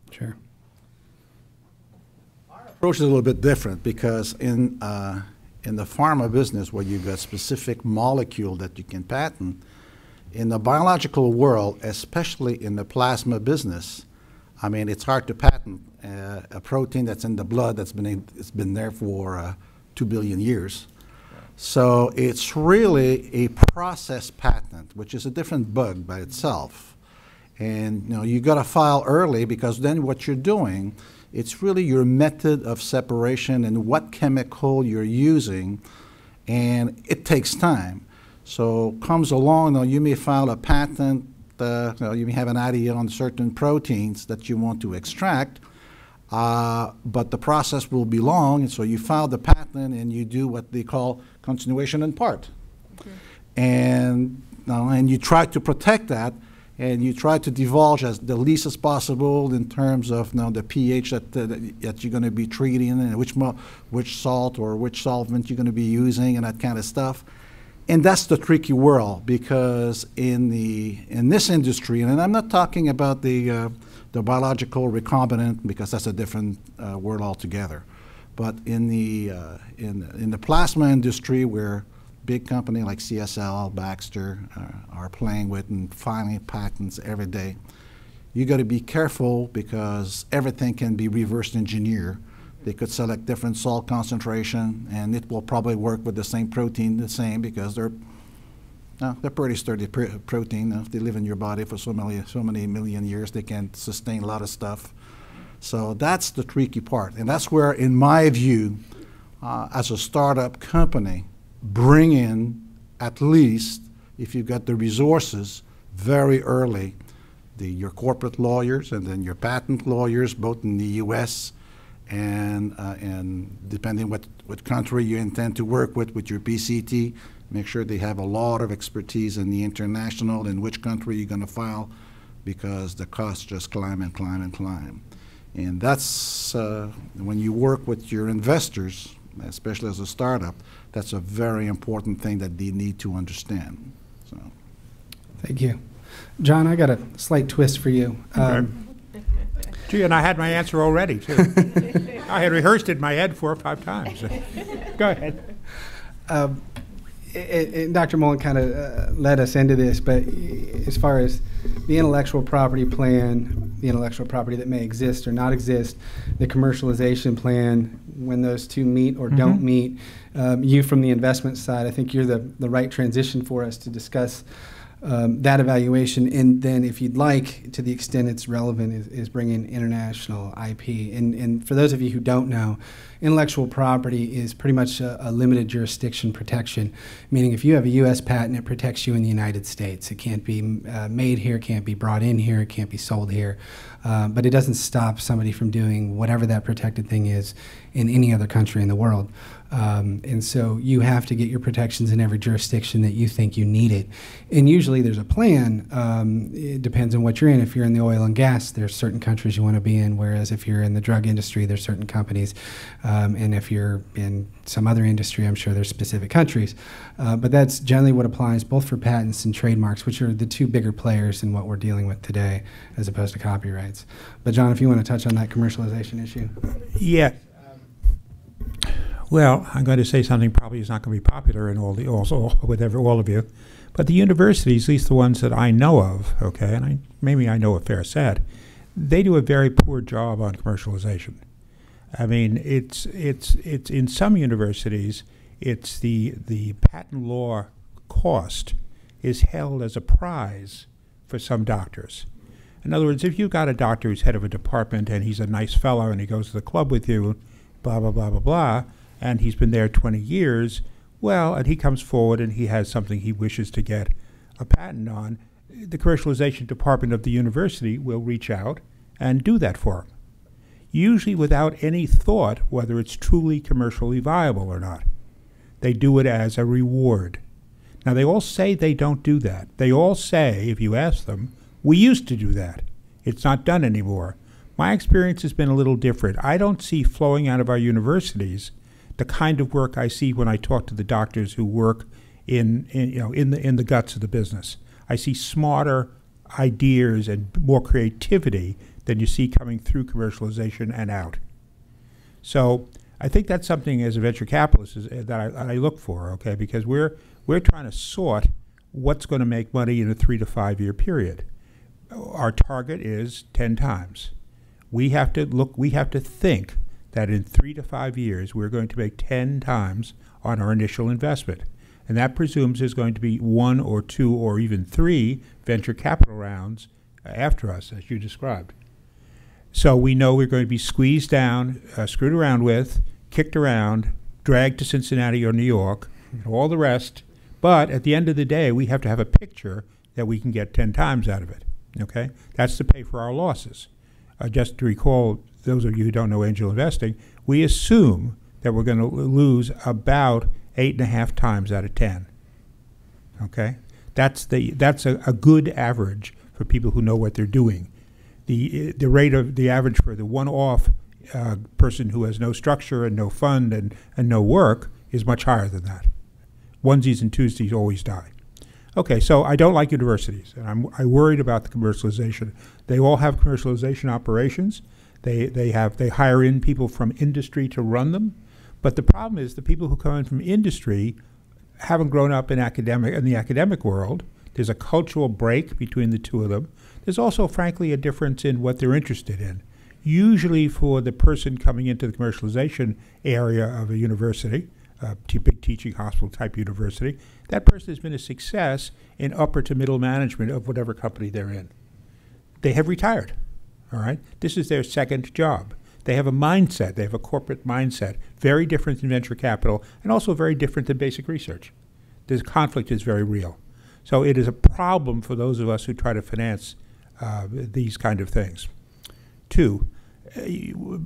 [SPEAKER 2] Sure.
[SPEAKER 4] Our approach is a little bit different because in the pharma business where you've got specific molecule that you can patent, in the biological world, especially in the plasma business, I mean, it's hard to patent a protein that's in the blood it's been there for 2 billion years. So it's really a process patent, which is a different bug by itself. And you know, you got to file early because then what you're doing, it's really your method of separation and what chemical you're using, and it takes time. So comes along, now you may file a patent. You may have an idea on certain proteins that you want to extract, but the process will be long, and so you file the patent and you do what they call continuation in part. Okay. And you try to protect that, and you try to divulge as the least as possible in terms of the pH that you're going to be treating and which salt or which solvent you're going to be using and that kind of stuff. And that's the tricky world, because in this industry, and I'm not talking about the biological recombinant, because that's a different world altogether, but in the plasma industry, where big company like CSL, Baxter are playing with and filing patents every day, you got to be careful because everything can be reverse engineered. They could select different salt concentration, and it will probably work with the same protein the same because they're pretty sturdy protein. If they live in your body for so many million years, they can sustain a lot of stuff. So that's the tricky part, and that's where, in my view, as a startup company, bring in at least, if you've got the resources, very early, your corporate lawyers and then your patent lawyers, both in the U.S. and depending what country you intend to work with your PCT, make sure they have a lot of expertise in the international and which country you're going to file, because the costs just climb and climb and climb. And that's when you work with your investors, especially as a startup, that's a very important thing that they need to understand. So,
[SPEAKER 2] thank you. John, I got a slight twist for you.
[SPEAKER 6] Okay. Gee, and I had my answer already, too. I had rehearsed it in my head 4 or 5 times. Go ahead.
[SPEAKER 2] Dr. Mullan kind of led us into this, but as far as the intellectual property plan, the intellectual property that may exist or not exist, the commercialization plan, when those two meet or don't meet, you from the investment side, I think you're the right transition for us to discuss that evaluation, and then if you'd like, to the extent it's relevant, is bring in international IP. And for those of you who don't know, intellectual property is pretty much a limited jurisdiction protection, meaning if you have a U.S. patent, it protects you in the United States. It can't be made here, can't be brought in here, it can't be sold here. But it doesn't stop somebody from doing whatever that protected thing is in any other country in the world. And so you have to get your protections in every jurisdiction that you think you need it. And usually there's a plan. It depends on what you're in. If you're in the oil and gas, there's certain countries you want to be in, whereas if you're in the drug industry, there's certain companies. And if you're in some other industry, I'm sure there's specific countries. But that's generally what applies both for patents and trademarks, which are the two bigger players in what we're dealing with today, as opposed to copyrights. But John, if you want to touch on that commercialization issue.
[SPEAKER 6] Yeah. Well, I'm going to say something probably is not going to be popular in all of you, but the universities, at least the ones that I know of, okay, and maybe I know a fair set, they do a very poor job on commercialization. I mean, it's in some universities, it's the patent law cost is held as a prize for some doctors. In other words, if you've got a doctor who's head of a department and he's a nice fellow and he goes to the club with you, blah, blah, blah, blah, blah, and he's been there 20 years, well, and he comes forward and he has something he wishes to get a patent on, the commercialization department of the university will reach out and do that for him, usually without any thought whether it's truly commercially viable or not. They do it as a reward. Now, they all say they don't do that. They all say, if you ask them, we used to do that. It's not done anymore. My experience has been a little different. I don't see flowing out of our universities the kind of work I see when I talk to the doctors who work in the guts of the business. I see smarter ideas and more creativity than you see coming through commercialization and out. So I think that's something as a venture capitalist that I look for, okay, because we're trying to sort what's going to make money in a 3 to 5 year period. Our target is 10 times. We have to think that in 3 to 5 years, we're going to make 10 times on our initial investment. And that presumes there's going to be 1 or 2 or even 3 venture capital rounds after us, as you described. So we know we're going to be squeezed down, screwed around with, kicked around, dragged to Cincinnati or New York, and all the rest. But at the end of the day, we have to have a picture that we can get 10 times out of it. Okay? That's to pay for our losses. Just to recall, those of you who don't know angel investing, we assume that we're going to lose about 8.5 times out of 10. Okay? That's a good average for people who know what they're doing. The rate of the average for the one-off person who has no structure and no fund and no work is much higher than that. Onesies and twosies always die. Okay, so I don't like universities, and I'm worried about the commercialization. They all have commercialization operations. They hire in people from industry to run them, but the problem is the people who come in from industry haven't grown up in the academic world. There's a cultural break between the two of them. There's also, frankly, a difference in what they're interested in. Usually for the person coming into the commercialization area of a university, big teaching hospital type university, that person has been a success in upper to middle management of whatever company they're in. They have retired, all right? This is their second job. They have a mindset, they have a corporate mindset, very different than venture capital and also very different than basic research. This conflict is very real. So it is a problem for those of us who try to finance these kind of things. 2,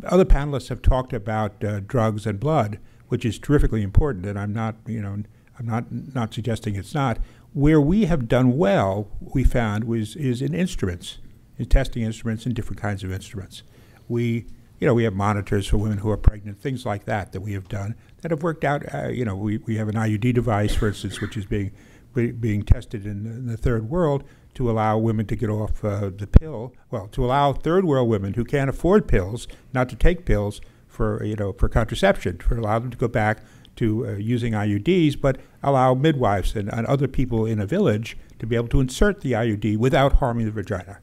[SPEAKER 6] other panelists have talked about drugs and blood, which is terrifically important, and I'm not suggesting it's not. Where we have done well, we found, is in instruments, in testing instruments and different kinds of instruments. We have monitors for women who are pregnant, things like that we have done that have worked out. We have an IUD device, for instance, which is being tested in the third world, to allow women to get off the pill, well, to allow third world women who can't afford pills not to take pills for, for contraception, for allow them to go back to using IUDs, but allow midwives and other people in a village to be able to insert the IUD without harming the vagina.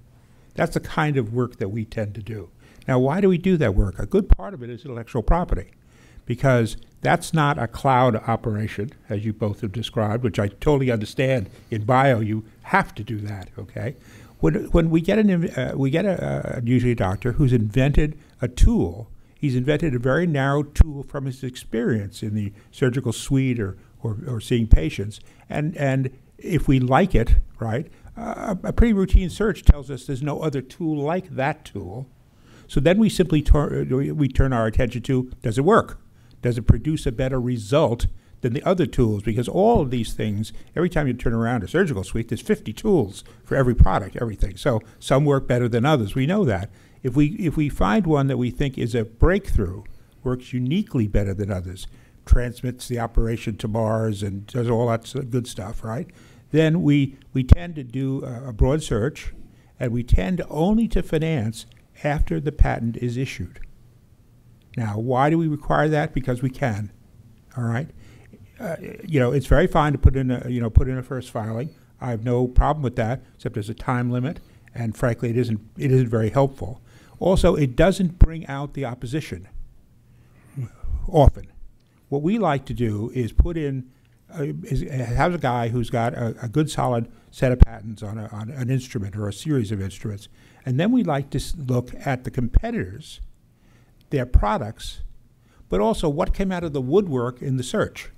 [SPEAKER 6] That's the kind of work that we tend to do. Now, why do we do that work? A good part of it is intellectual property, because that's not a cloud operation, as you both have described, which I totally understand. In bio, you have to do that, okay? When we get usually a doctor who's invented a tool, he's invented a very narrow tool from his experience in the surgical suite or seeing patients. And if we like it, right, a pretty routine search tells us there's no other tool like that tool. So then we simply turn our attention to, does it work? Does it produce a better result than the other tools? Because all of these things, every time you turn around a surgical suite, there's 50 tools for every product, everything. So some work better than others. We know that. If we find one that we think is a breakthrough, works uniquely better than others, transmits the operation to Mars and does all that good stuff, right? Then we tend to do a broad search, and we tend only to finance after the patent is issued. Now, why do we require that? Because we can. All right. It's very fine to put in a first filing. I have no problem with that, except there's a time limit, and frankly, it isn't very helpful. Also, it doesn't bring out the opposition often. What we like to do is put in have a guy who's got a good solid set of patents on an instrument or a series of instruments, and then we like to look at the competitors, their products, but also what came out of the woodwork in the search.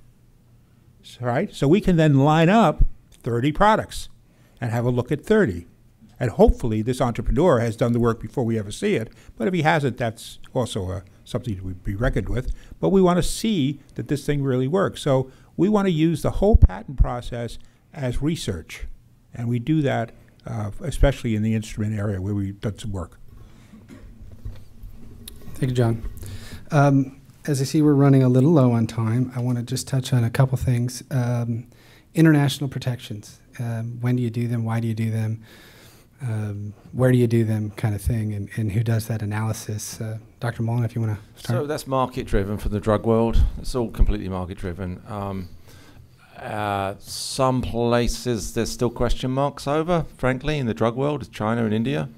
[SPEAKER 6] Right? So we can then line up 30 products and have a look at 30. And hopefully this entrepreneur has done the work before we ever see it. But if he hasn't, that's also something to be reckoned with. But we want to see that this thing really works. So we want to use the whole patent process as research. And we do that especially in the instrument area where we've done some work.
[SPEAKER 2] Thank you, John. As I see we're running a little low on time, I want to just touch on a couple things. International protections. When do you do them? Why do you do them? Where do you do them, kind of thing, and who does that analysis? Dr. Mullan, if you want to start.
[SPEAKER 3] So that's market-driven for the drug world. It's all completely market-driven. Some places there's still question marks over, frankly, in the drug world, China and India.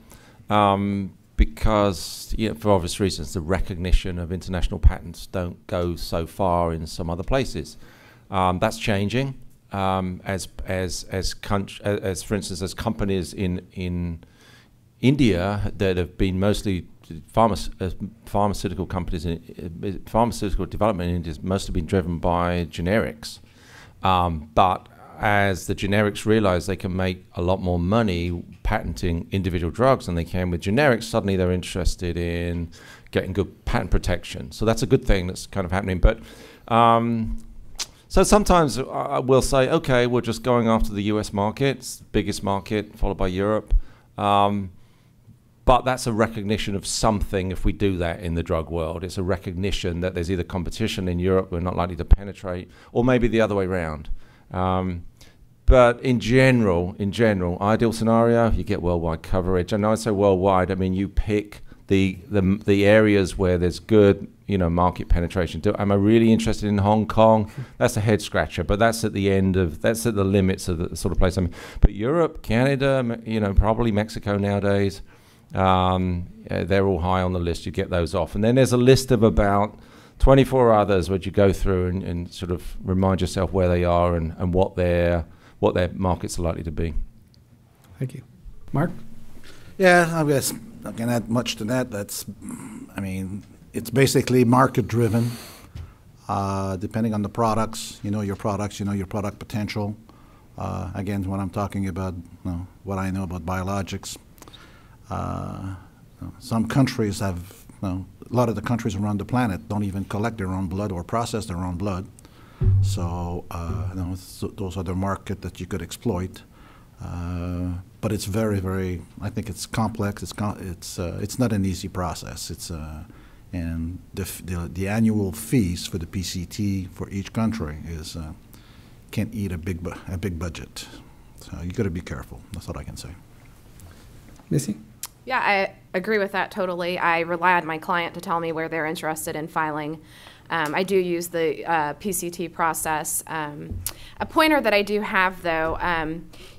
[SPEAKER 3] Because, for obvious reasons, the recognition of international patents don't go so far in some other places. That's changing. As for instance, as companies in India that have been mostly pharmaceutical companies, pharmaceutical development in India has mostly been driven by generics. But as the generics realize they can make a lot more money patenting individual drugs than they can with generics, suddenly they're interested in getting good patent protection. So that's a good thing that's kind of happening. But so sometimes we'll say, okay, we're just going after the US market, it's the biggest market, followed by Europe. But that's a recognition of something if we do that in the drug world. It's a recognition that there's either competition in Europe we're not likely to penetrate, or maybe the other way around. But in general, ideal scenario, you get worldwide coverage. And I say worldwide, I mean you pick the areas where there's good, market penetration. Am I really interested in Hong Kong? That's a head scratcher, but that's at the limits of the sort of place I'm in. But Europe, Canada, probably Mexico nowadays, they're all high on the list. You get those off. And then there's a list of about 24 others which you go through and sort of remind yourself where they are and what their markets are likely to be.
[SPEAKER 2] Thank you. Marc?
[SPEAKER 4] Yeah, I guess I can add much to that. It's basically market-driven. Depending on the products, your product potential. Again, when I'm talking about what I know about biologics, some countries have, a lot of the countries around the planet don't even collect their own blood or process their own blood. So, those are the market that you could exploit. But it's very, very, I think it's complex. It's not an easy process. And the annual fees for the PCT for each country can eat a big budget. You got to be careful. That's what I can say.
[SPEAKER 2] Missy?
[SPEAKER 5] Yeah, I agree with that totally. I rely on my client to tell me where they're interested in filing. I do use the PCT process. A pointer that I do have, though,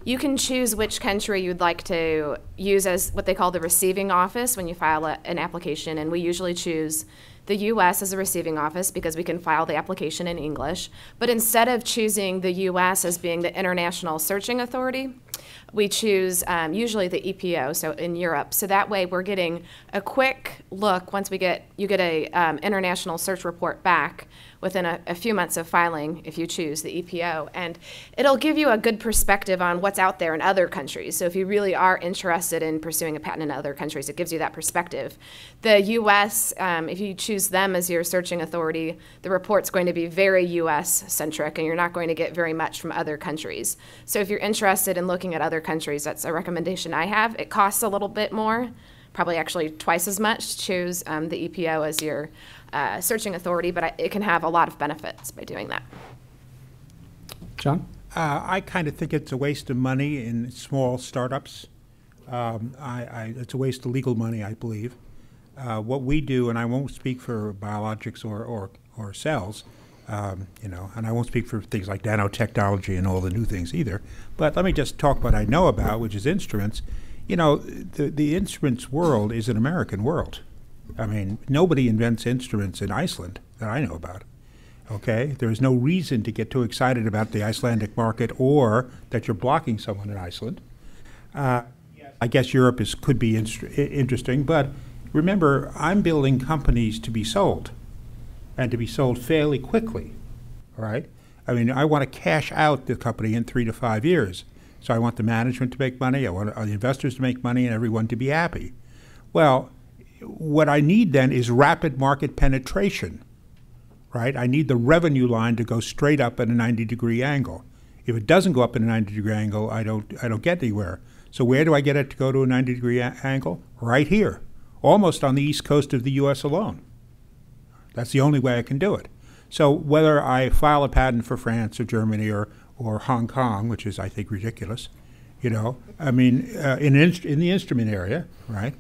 [SPEAKER 5] you can choose which country you'd like to use as what they call the receiving office when you file an application, and we usually choose the U.S. as a receiving office because we can file the application in English. But instead of choosing the U.S. as being the International Searching Authority, we choose usually the EPO, so in Europe. So that way we're getting a quick look once you get a international search report back within a few months of filing if you choose the EPO. And it'll give you a good perspective on what's out there in other countries. So if you really are interested in pursuing a patent in other countries, it gives you that perspective. The U.S., if you choose them as your searching authority, the report's going to be very U.S.-centric, and you're not going to get very much from other countries. So if you're interested in looking at other countries, that's a recommendation I have. It costs a little bit more, probably actually twice as much to choose the EPO as your searching authority, but it can have a lot of benefits by doing that.
[SPEAKER 2] John?
[SPEAKER 6] I kind of think it's a waste of money in small startups. It's a waste of legal money, I believe. What we do, and I won't speak for Biologics or cells, and I won't speak for things like nanotechnology and all the new things either, but let me just talk what I know about, which is instruments. The instruments world is an American world. I mean, nobody invents instruments in Iceland that I know about. Okay? There's no reason to get too excited about the Icelandic market or that you're blocking someone in Iceland. I guess Europe could be interesting, but remember, I'm building companies to be sold, and to be sold fairly quickly, all right? I mean, I want to cash out the company in 3 to 5 years. So I want the management to make money, I want the investors to make money, and everyone to be happy. Well, what I need then is rapid market penetration, right? I need the revenue line to go straight up at a 90-degree angle. If it doesn't go up at a 90-degree angle, I don't get anywhere. So where do I get it to go to a 90-degree angle? Right here, almost on the east coast of the U.S. alone. That's the only way I can do it. So whether I file a patent for France or Germany or Hong Kong, which is, I think, ridiculous, I mean, in the instrument area, right,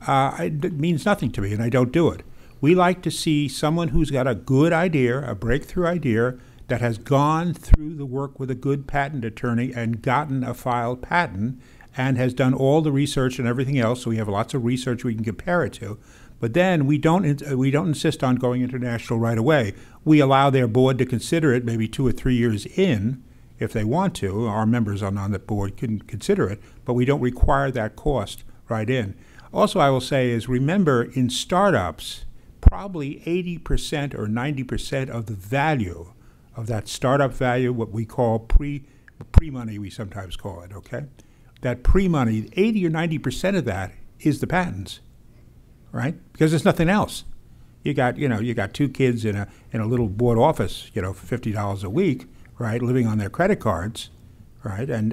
[SPEAKER 6] it means nothing to me, and I don't do it. We like to see someone who's got a good idea, a breakthrough idea, that has gone through the work with a good patent attorney and gotten a filed patent and has done all the research and everything else, so we have lots of research we can compare it to. But then we don't insist on going international right away. We allow their board to consider it maybe 2 or 3 years in, if they want to. Our members on the board can consider it, but we don't require that cost right in. Also, I will say is, remember, in startups, probably 80% or 90% of the value of that startup value, what we call pre-money, we sometimes call it, okay? That pre-money, 80 or 90% of that is the patents, right? Because there's nothing else. You got 2 kids in a little board office, for $50 a week, right, living on their credit cards, right, and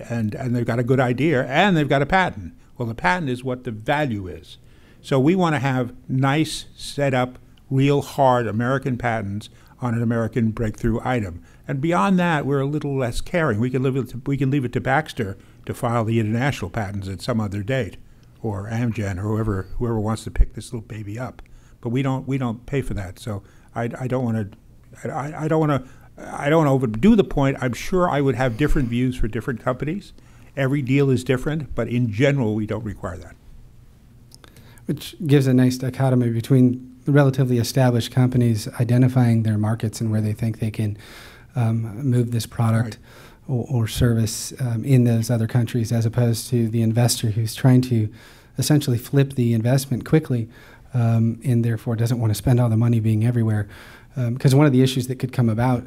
[SPEAKER 6] they've got a good idea, and they've got a patent. Well, the patent is what the value is. So we want to have nice, set up, real hard American patents on an American breakthrough item. And beyond that, we're a little less caring. We can leave it to Baxter to file the international patents at some other date, or Amgen, or whoever wants to pick this little baby up. But we don't pay for that. So I don't want to overdo the point. I'm sure I would have different views for different companies. Every deal is different, but in general, we don't require that.
[SPEAKER 2] Which gives a nice dichotomy between the relatively established companies identifying their markets and where they think they can move this product or service in those other countries, as opposed to the investor who's trying to essentially flip the investment quickly and therefore doesn't want to spend all the money being everywhere. Because one of the issues that could come about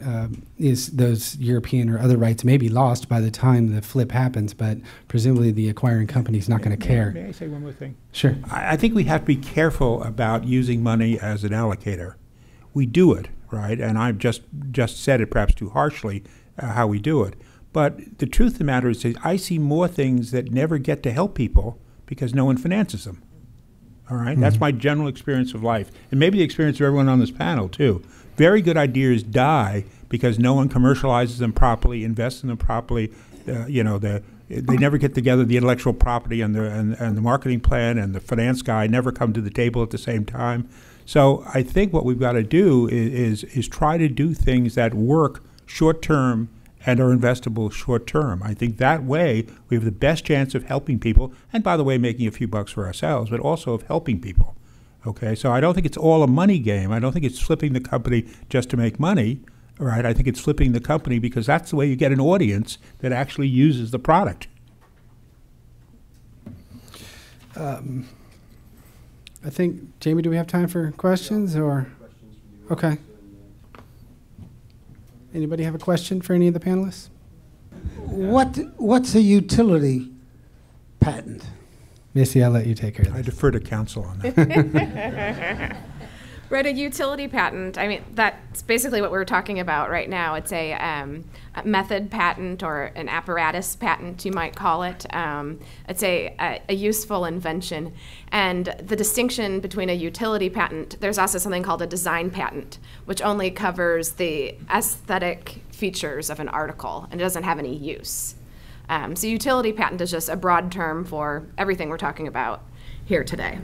[SPEAKER 2] is those European or other rights may be lost by the time the flip happens, but presumably the acquiring company is not going to care.
[SPEAKER 6] May I say one more thing?
[SPEAKER 2] Sure.
[SPEAKER 6] I think we have to be careful about using money as an allocator. We do it, right? And I've just said it perhaps too harshly how we do it. But the truth of the matter is I see more things that never get to help people because no one finances them. All right? Mm-hmm. That's my general experience of life. And maybe the experience of everyone on this panel, too. Very good ideas die because no one commercializes them properly, invests in them properly. The they never get together. The intellectual property and the marketing plan and the finance guy never come to the table at the same time. So I think what we've got to do is try to do things that work short term and are investable short term. I think that way we have the best chance of helping people, and by the way, making a few bucks for ourselves, but also of helping people. Okay, so I don't think it's all a money game. I don't think it's flipping the company just to make money. All right, I think it's flipping the company because that's the way you get an audience that actually uses the product.
[SPEAKER 2] I think, Jamie, do we have time for questions or? Okay. Anybody have a question for any of the panelists?
[SPEAKER 7] What's a utility patent?
[SPEAKER 2] Missy, I'll let you take care of
[SPEAKER 6] I
[SPEAKER 2] this.
[SPEAKER 6] defer to counsel on that.
[SPEAKER 5] Right, a utility patent. I mean, that's basically what we're talking about right now. It's a method patent or an apparatus patent, you might call it. It's a useful invention. And the distinction between a utility patent, there's also something called a design patent, which only covers the aesthetic features of an article and it doesn't have any use. So utility patent is just a broad term for everything we're talking about here today.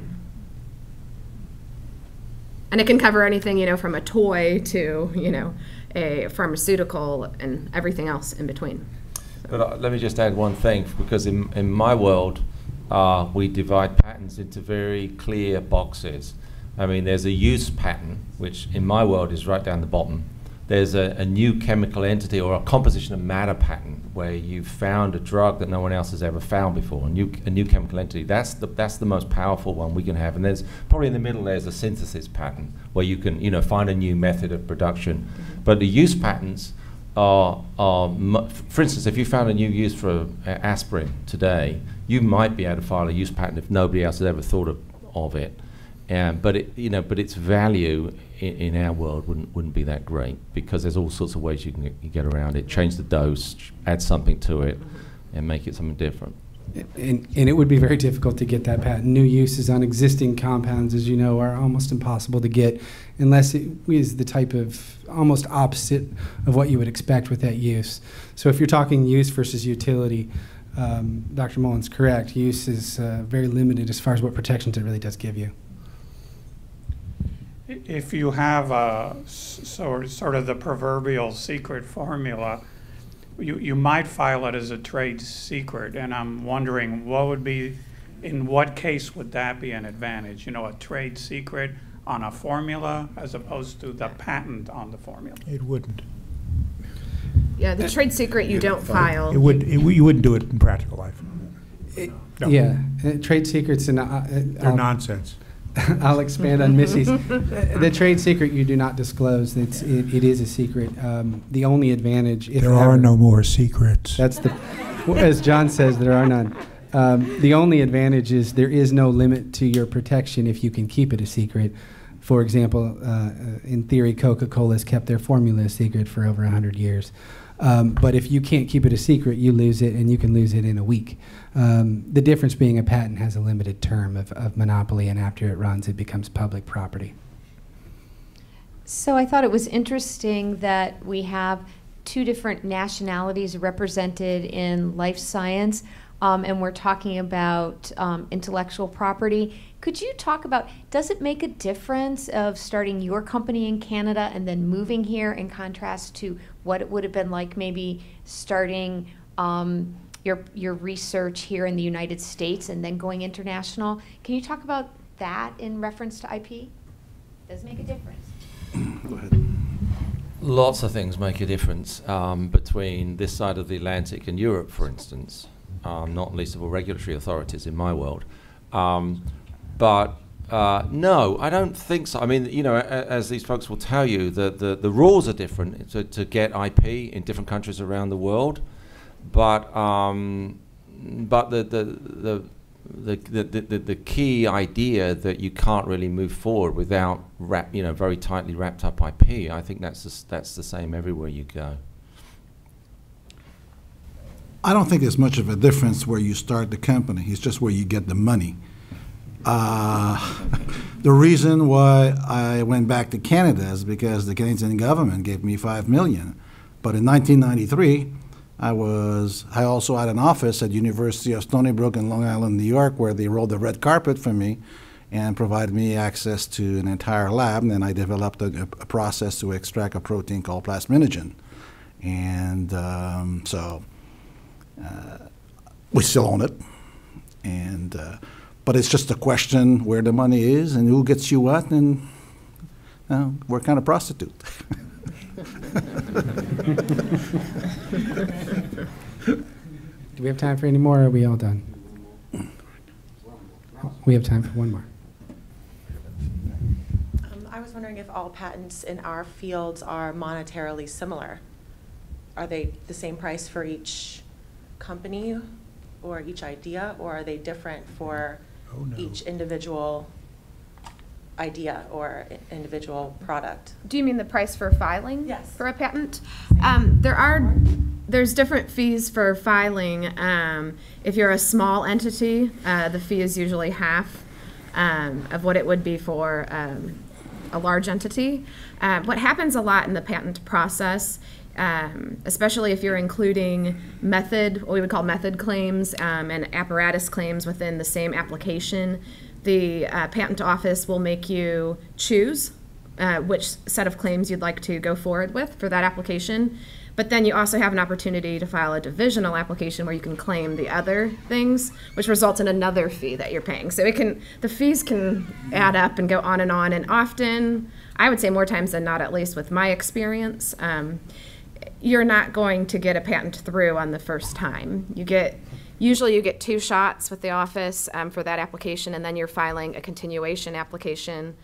[SPEAKER 5] And it can cover anything, you know, from a toy to, you know, a pharmaceutical and everything else in between.
[SPEAKER 3] But let me just add one thing, because in my world, we divide patents into very clear boxes. I mean, there's a use patent, which in my world is right down the bottom. There's a new chemical entity or a composition of matter patent where you've found a drug that no one else has ever found before, a new chemical entity. That's the most powerful one we can have. And there's probably in the middle there's a synthesis patent where you can, you know, find a new method of production. But the use patents are for instance, if you found a new use for aspirin today, you might be able to file a use patent if nobody else has ever thought of it. But its value in our world wouldn't be that great because there's all sorts of ways you can get around it. Change the dose, add something to it, and make it something different.
[SPEAKER 2] And it would be very difficult to get that patent. New uses on existing compounds, as you know, are almost impossible to get unless it is the type of almost opposite of what you would expect with that use. So if you're talking use versus utility, Dr. Mullan's correct. Use is very limited as far as what protections it really does give you.
[SPEAKER 8] If you have a sort of the proverbial secret formula, you might file it as a trade secret, and I'm wondering in what case would that be an advantage? You know, a trade secret on a formula as opposed to the patent on the formula.
[SPEAKER 6] It wouldn't.
[SPEAKER 5] Yeah, the trade secret you don't file.
[SPEAKER 6] You wouldn't do it in practical life. No.
[SPEAKER 2] Yeah, trade secrets and
[SPEAKER 6] They're nonsense.
[SPEAKER 2] I'll expand on Missy's. The trade secret you do not disclose. It is a secret. The only advantage, if
[SPEAKER 6] there
[SPEAKER 2] ever,
[SPEAKER 6] are no more secrets.
[SPEAKER 2] That's as John says, there are none. The only advantage is there is no limit to your protection if you can keep it a secret. For example, in theory, Coca-Cola has kept their formula a secret for over 100 years. But if you can't keep it a secret, you lose it, and you can lose it in a week. The difference being a patent has a limited term of monopoly, and after it runs, it becomes public property.
[SPEAKER 9] So I thought it was interesting that we have two different nationalities represented in life science, and we're talking about intellectual property. Could you talk about, does it make a difference of starting your company in Canada and then moving here in contrast to what it would have been like maybe starting your research here in the United States and then going international? Can you talk about that in reference to IP? Does it make a difference?
[SPEAKER 4] Go ahead.
[SPEAKER 3] Lots of things make a difference between this side of the Atlantic and Europe, for instance, not least of all regulatory authorities in my world. But no, I don't think so. I mean, you know, as these folks will tell you, the rules are different to get IP in different countries around the world. But the key idea that you can't really move forward without very tightly wrapped up IP, I think that's the same everywhere you go.
[SPEAKER 4] I don't think there's much of a difference where you start the company. It's just where you get the money. The reason why I went back to Canada is because the Canadian government gave me $5 million. But in 1993, I also had an office at University of Stony Brook in Long Island, New York, where they rolled the red carpet for me and provided me access to an entire lab. And then I developed a process to extract a protein called plasminogen. And we still own it. And but it's just a question where the money is and who gets you what, and we're kind of prostitute.
[SPEAKER 2] Do we have time for any more, or are we all done? We have time for one more.
[SPEAKER 10] I was wondering if all patents in our fields are monetarily similar. Are they the same price for each company or each idea, or are they different for each individual idea or individual product?
[SPEAKER 5] Do you mean the price for filing?
[SPEAKER 10] Yes.
[SPEAKER 5] For a patent? There's different fees for filing. If you're a small entity, the fee is usually half of what it would be for a large entity. What happens a lot in the patent process, especially if you're including what we would call method claims and apparatus claims within the same application, the patent office will make you choose which set of claims you'd like to go forward with for that application. But then you also have an opportunity to file a divisional application where you can claim the other things, which results in another fee that you're paying. So the fees can add up and go on, and often, I would say more times than not, at least with my experience, you're not going to get a patent through on the first time. Usually you get 2 shots with the office for that application, and then you're filing a continuation application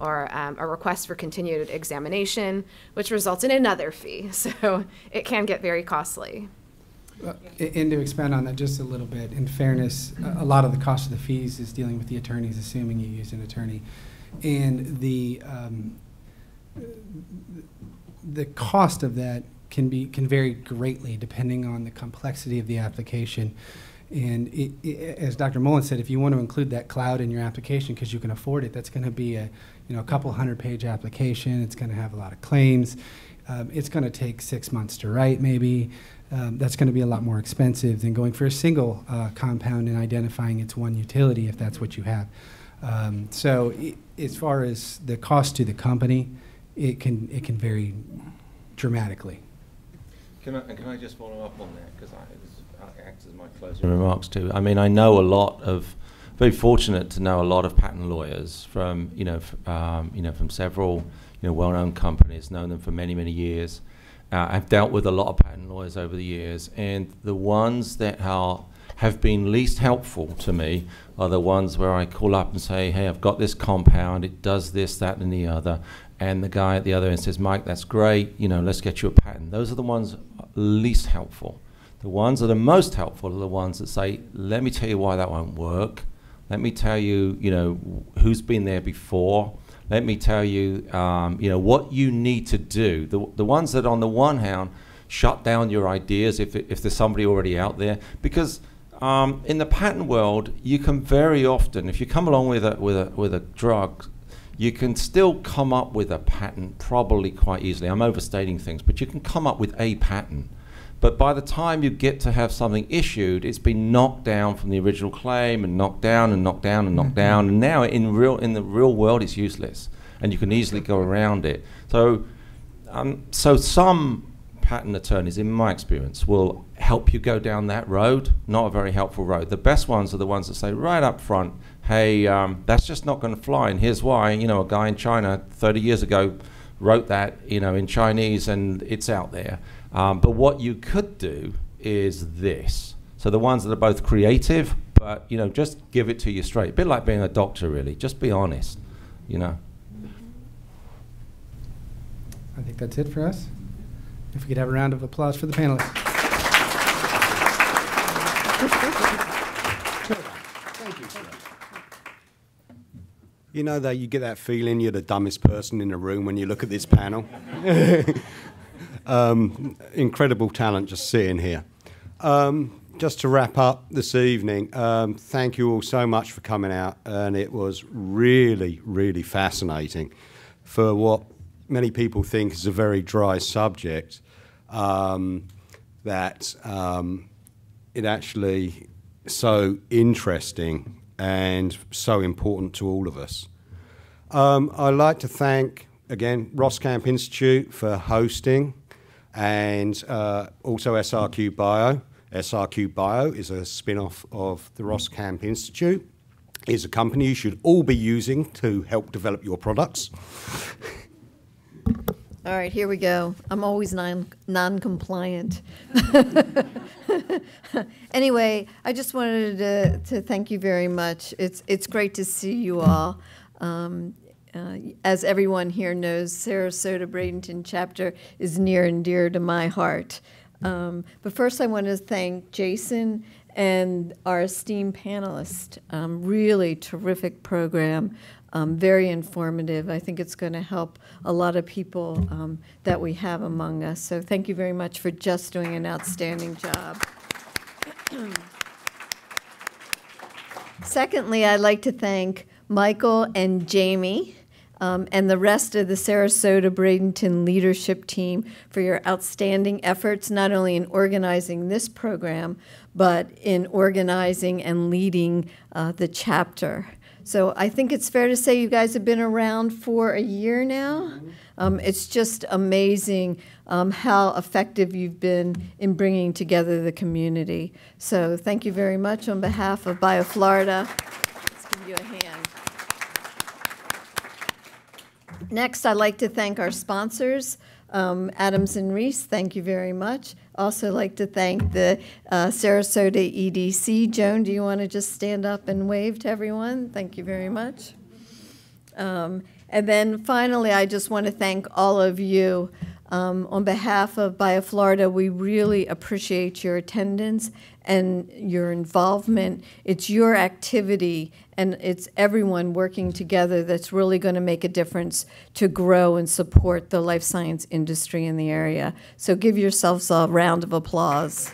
[SPEAKER 5] or a request for continued examination, which results in another fee. So it can get very costly.
[SPEAKER 2] And to expand on that just a little bit, in fairness, a lot of the cost of the fees is dealing with the attorneys, assuming you use an attorney. And the cost of that can vary greatly depending on the complexity of the application. And as Dr. Mullan said, if you want to include that cloud in your application because you can afford it, that's going to be a couple 100-page application. It's going to have a lot of claims. It's going to take 6 months to write, maybe. That's going to be a lot more expensive than going for a single compound and identifying its one utility, if that's what you have. So as far as the cost to the company, it can vary dramatically.
[SPEAKER 3] Can I just follow up on that, because it acts as my closing remarks too. I mean, very fortunate to know a lot of patent lawyers from from several well-known companies, known them for many years. I've dealt with a lot of patent lawyers over the years, and the ones that have been least helpful to me are the ones where I call up and say, hey, I've got this compound, it does this, that, and the other. And the guy at the other end says, Mike, that's great, let's get you a patent. Those are the ones least helpful. The ones that are most helpful are the ones that say, let me tell you why that won't work. Let me tell you, who's been there before. Let me tell you, what you need to do. The ones that, on the one hand, shut down your ideas if there's somebody already out there. Because in the patent world, you can very often, if you come along with a drug, you can still come up with a patent probably quite easily. I'm overstating things, but you can come up with a patent. But by the time you get to have something issued, it's been knocked down from the original claim and knocked down and knocked down and knocked down. And now in the real world, it's useless, and you can easily go around it. So some patent attorneys, in my experience, will help you go down that road. Not a very helpful road. The best ones are the ones that say right up front, hey, that's just not going to fly, and here's why. A guy in China 30 years ago wrote that, in Chinese, and it's out there. But what you could do is this. So the ones that are both creative, but just give it to you straight. A bit like being a doctor, really. Just be honest, I
[SPEAKER 2] think that's it for us. If we could have a round of applause for the panelists.
[SPEAKER 1] Thank you. That you get that feeling you're the dumbest person in the room when you look at this panel. Incredible talent just sitting here. Just to wrap up this evening, thank you all so much for coming out, and it was really fascinating for what many people think is a very dry subject. that it actually so interesting and so important to all of us. I'd like to thank, again, Roskamp Institute for hosting, and also SRQ Bio. SRQ Bio is a spin-off of the Roskamp Institute. It's a company you should all be using to help develop your products.
[SPEAKER 11] All right, here we go. I'm always non-compliant. Anyway, I just wanted to thank you very much. It's great to see you all. As everyone here knows, Sarasoto Bradenton chapter is near and dear to my heart. But first I want to thank Jason and our esteemed panelists. Really terrific program, very informative. I think it's going to help a lot of people that we have among us. So thank you very much for just doing an outstanding job. Secondly, I'd like to thank Michael and Jamie and the rest of the Sarasoto Bradenton leadership team for your outstanding efforts, not only in organizing this program, but in organizing and leading the chapter. So I think it's fair to say you guys have been around for a year now. It's just amazing how effective you've been in bringing together the community. So thank you very much on behalf of BioFlorida. Let's give you a hand. Next, I'd like to thank our sponsors, Adams and Reese. Thank you very much. Also like to thank the Sarasota EDC. Joan, do you want to just stand up and wave to everyone? Thank you very much. And then finally, I just want to thank all of you. On behalf of BioFlorida, we really appreciate your attendance and your involvement. It's your activity and it's everyone working together that's really going to make a difference to grow and support the life science industry in the area. So give yourselves a round of applause.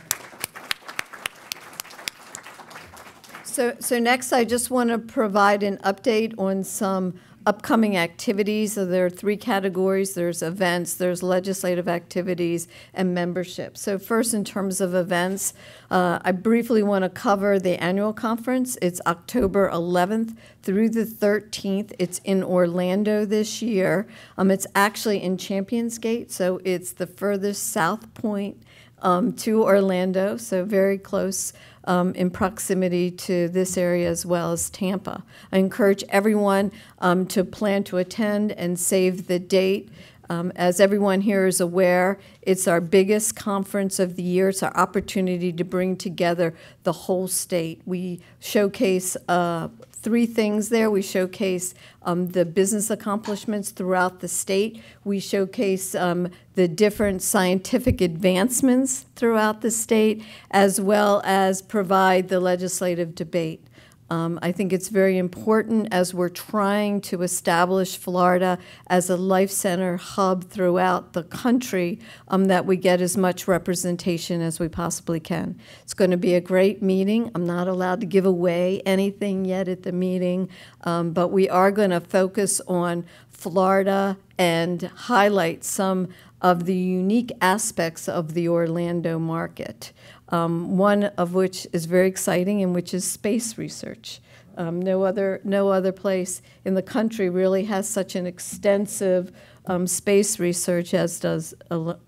[SPEAKER 11] So next, I just want to provide an update on some upcoming activities. So there are three categories. There's events, there's legislative activities, and membership. So first, in terms of events, I briefly want to cover the annual conference. It's October 11th through the 13th. It's in Orlando this year. It's actually in Champions Gate, so it's the furthest south point to Orlando, so very close in proximity to this area as well as Tampa. I encourage everyone to plan to attend and save the date. As everyone here is aware, it's our biggest conference of the year. It's our opportunity to bring together the whole state. We showcase three things there. We showcase the business accomplishments throughout the state. We showcase the different scientific advancements throughout the state, as well as provide the legislative debate. I think it's very important as we're trying to establish Florida as a life center hub throughout the country that we get as much representation as we possibly can. It's going to be a great meeting. I'm not allowed to give away anything yet at the meeting, but we are going to focus on Florida and highlight some of the unique aspects of the Orlando market. One of which is very exciting, and which is space research. No other place in the country really has such an extensive space research as does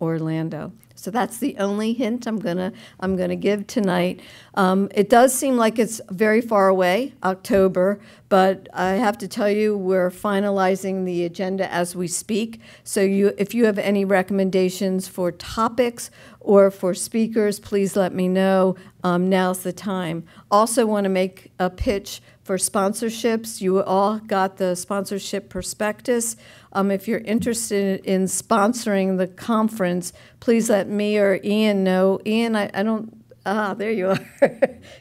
[SPEAKER 11] Orlando. So that's the only hint I'm gonna give tonight. It does seem like it's very far away, October, but I have to tell you we're finalizing the agenda as we speak. So if you have any recommendations for topics or for speakers, please let me know. Now's the time. Also want to make a pitch for sponsorships. You all got the sponsorship prospectus. If you're interested in sponsoring the conference, please let me or Ian know. Ian, I don't, there you are.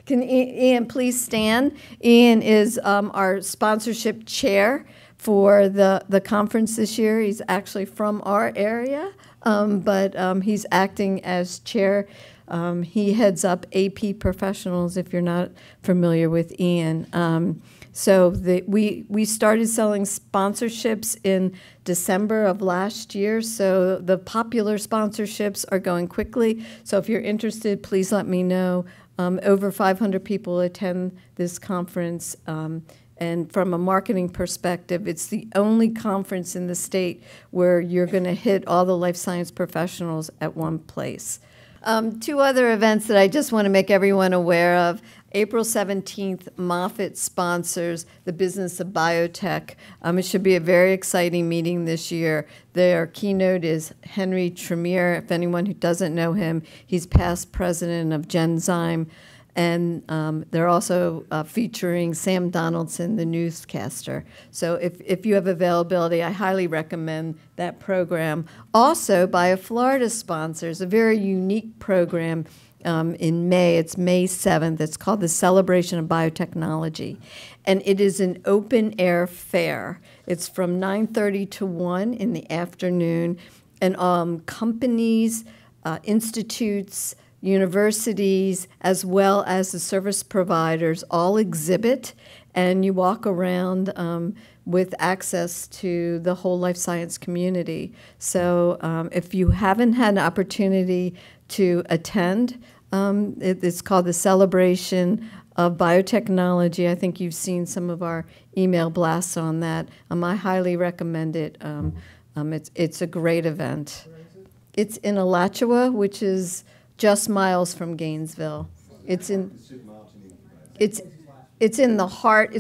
[SPEAKER 11] Can Ian please stand? Ian is our sponsorship chair for the conference this year. He's actually from our area, but he's acting as chair. He heads up AP Professionals, if you're not familiar with Ian. So we started selling sponsorships in December of last year, so the popular sponsorships are going quickly. So if you're interested, please let me know. Over 500 people attend this conference, and from a marketing perspective, it's the only conference in the state where you're going to hit all the life science professionals at one place. Two other events that I just want to make everyone aware of. April 17th, Moffitt sponsors the Business of Biotech. It should be a very exciting meeting this year. Their keynote is Henry Tremere. If anyone who doesn't know him, he's past president of Genzyme. And they're also featuring Sam Donaldson, the newscaster. So if you have availability, I highly recommend that program. Also, BioFlorida sponsors a very unique program in May. It's May 7th. It's called the Celebration of Biotechnology. And it is an open-air fair. It's from 9:30 to 1 in the afternoon. And companies, institutes, universities, as well as the service providers all exhibit, and you walk around with access to the whole life science community. So if you haven't had an opportunity to attend, it's called the Celebration of Biotechnology. I think you've seen some of our email blasts on that. I highly recommend it. It's a great event. It's in Alachua, which is just miles from Gainesville. It's in the heart.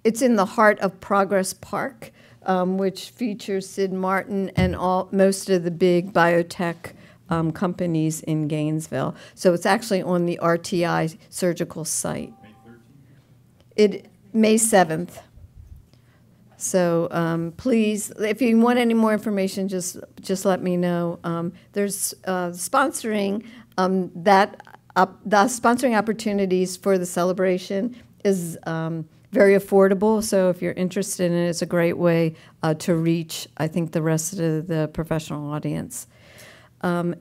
[SPEAKER 11] It's in the heart of Progress Park, which features Sid Martin and most of the big biotech companies in Gainesville. So it's actually on the RTI surgical site. May 7th. So please, if you want any more information, just let me know. There's sponsoring the sponsoring opportunities for the celebration is very affordable. So if you're interested in it, it's a great way to reach, I think, the rest of the professional audience. Then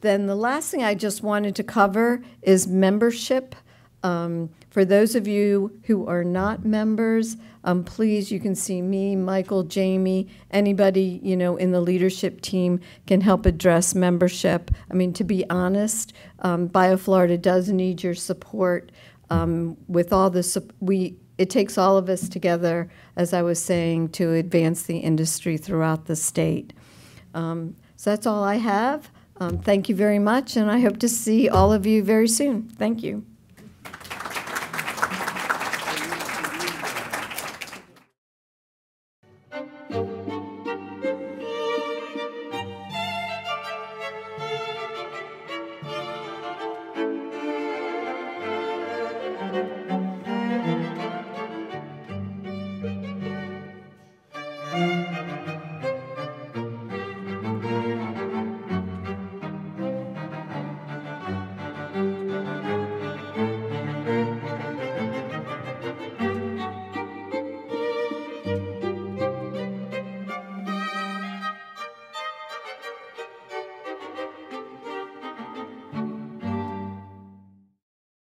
[SPEAKER 11] the last thing I just wanted to cover is membership. For those of you who are not members, please, you can see me, Michael, Jamie, anybody, in the leadership team can help address membership. I mean, to be honest, BioFlorida does need your support. With all this, it takes all of us together, as I was saying, to advance the industry throughout the state. So that's all I have. Thank you very much, and I hope to see all of you very soon. Thank you.
[SPEAKER 12] Thank you.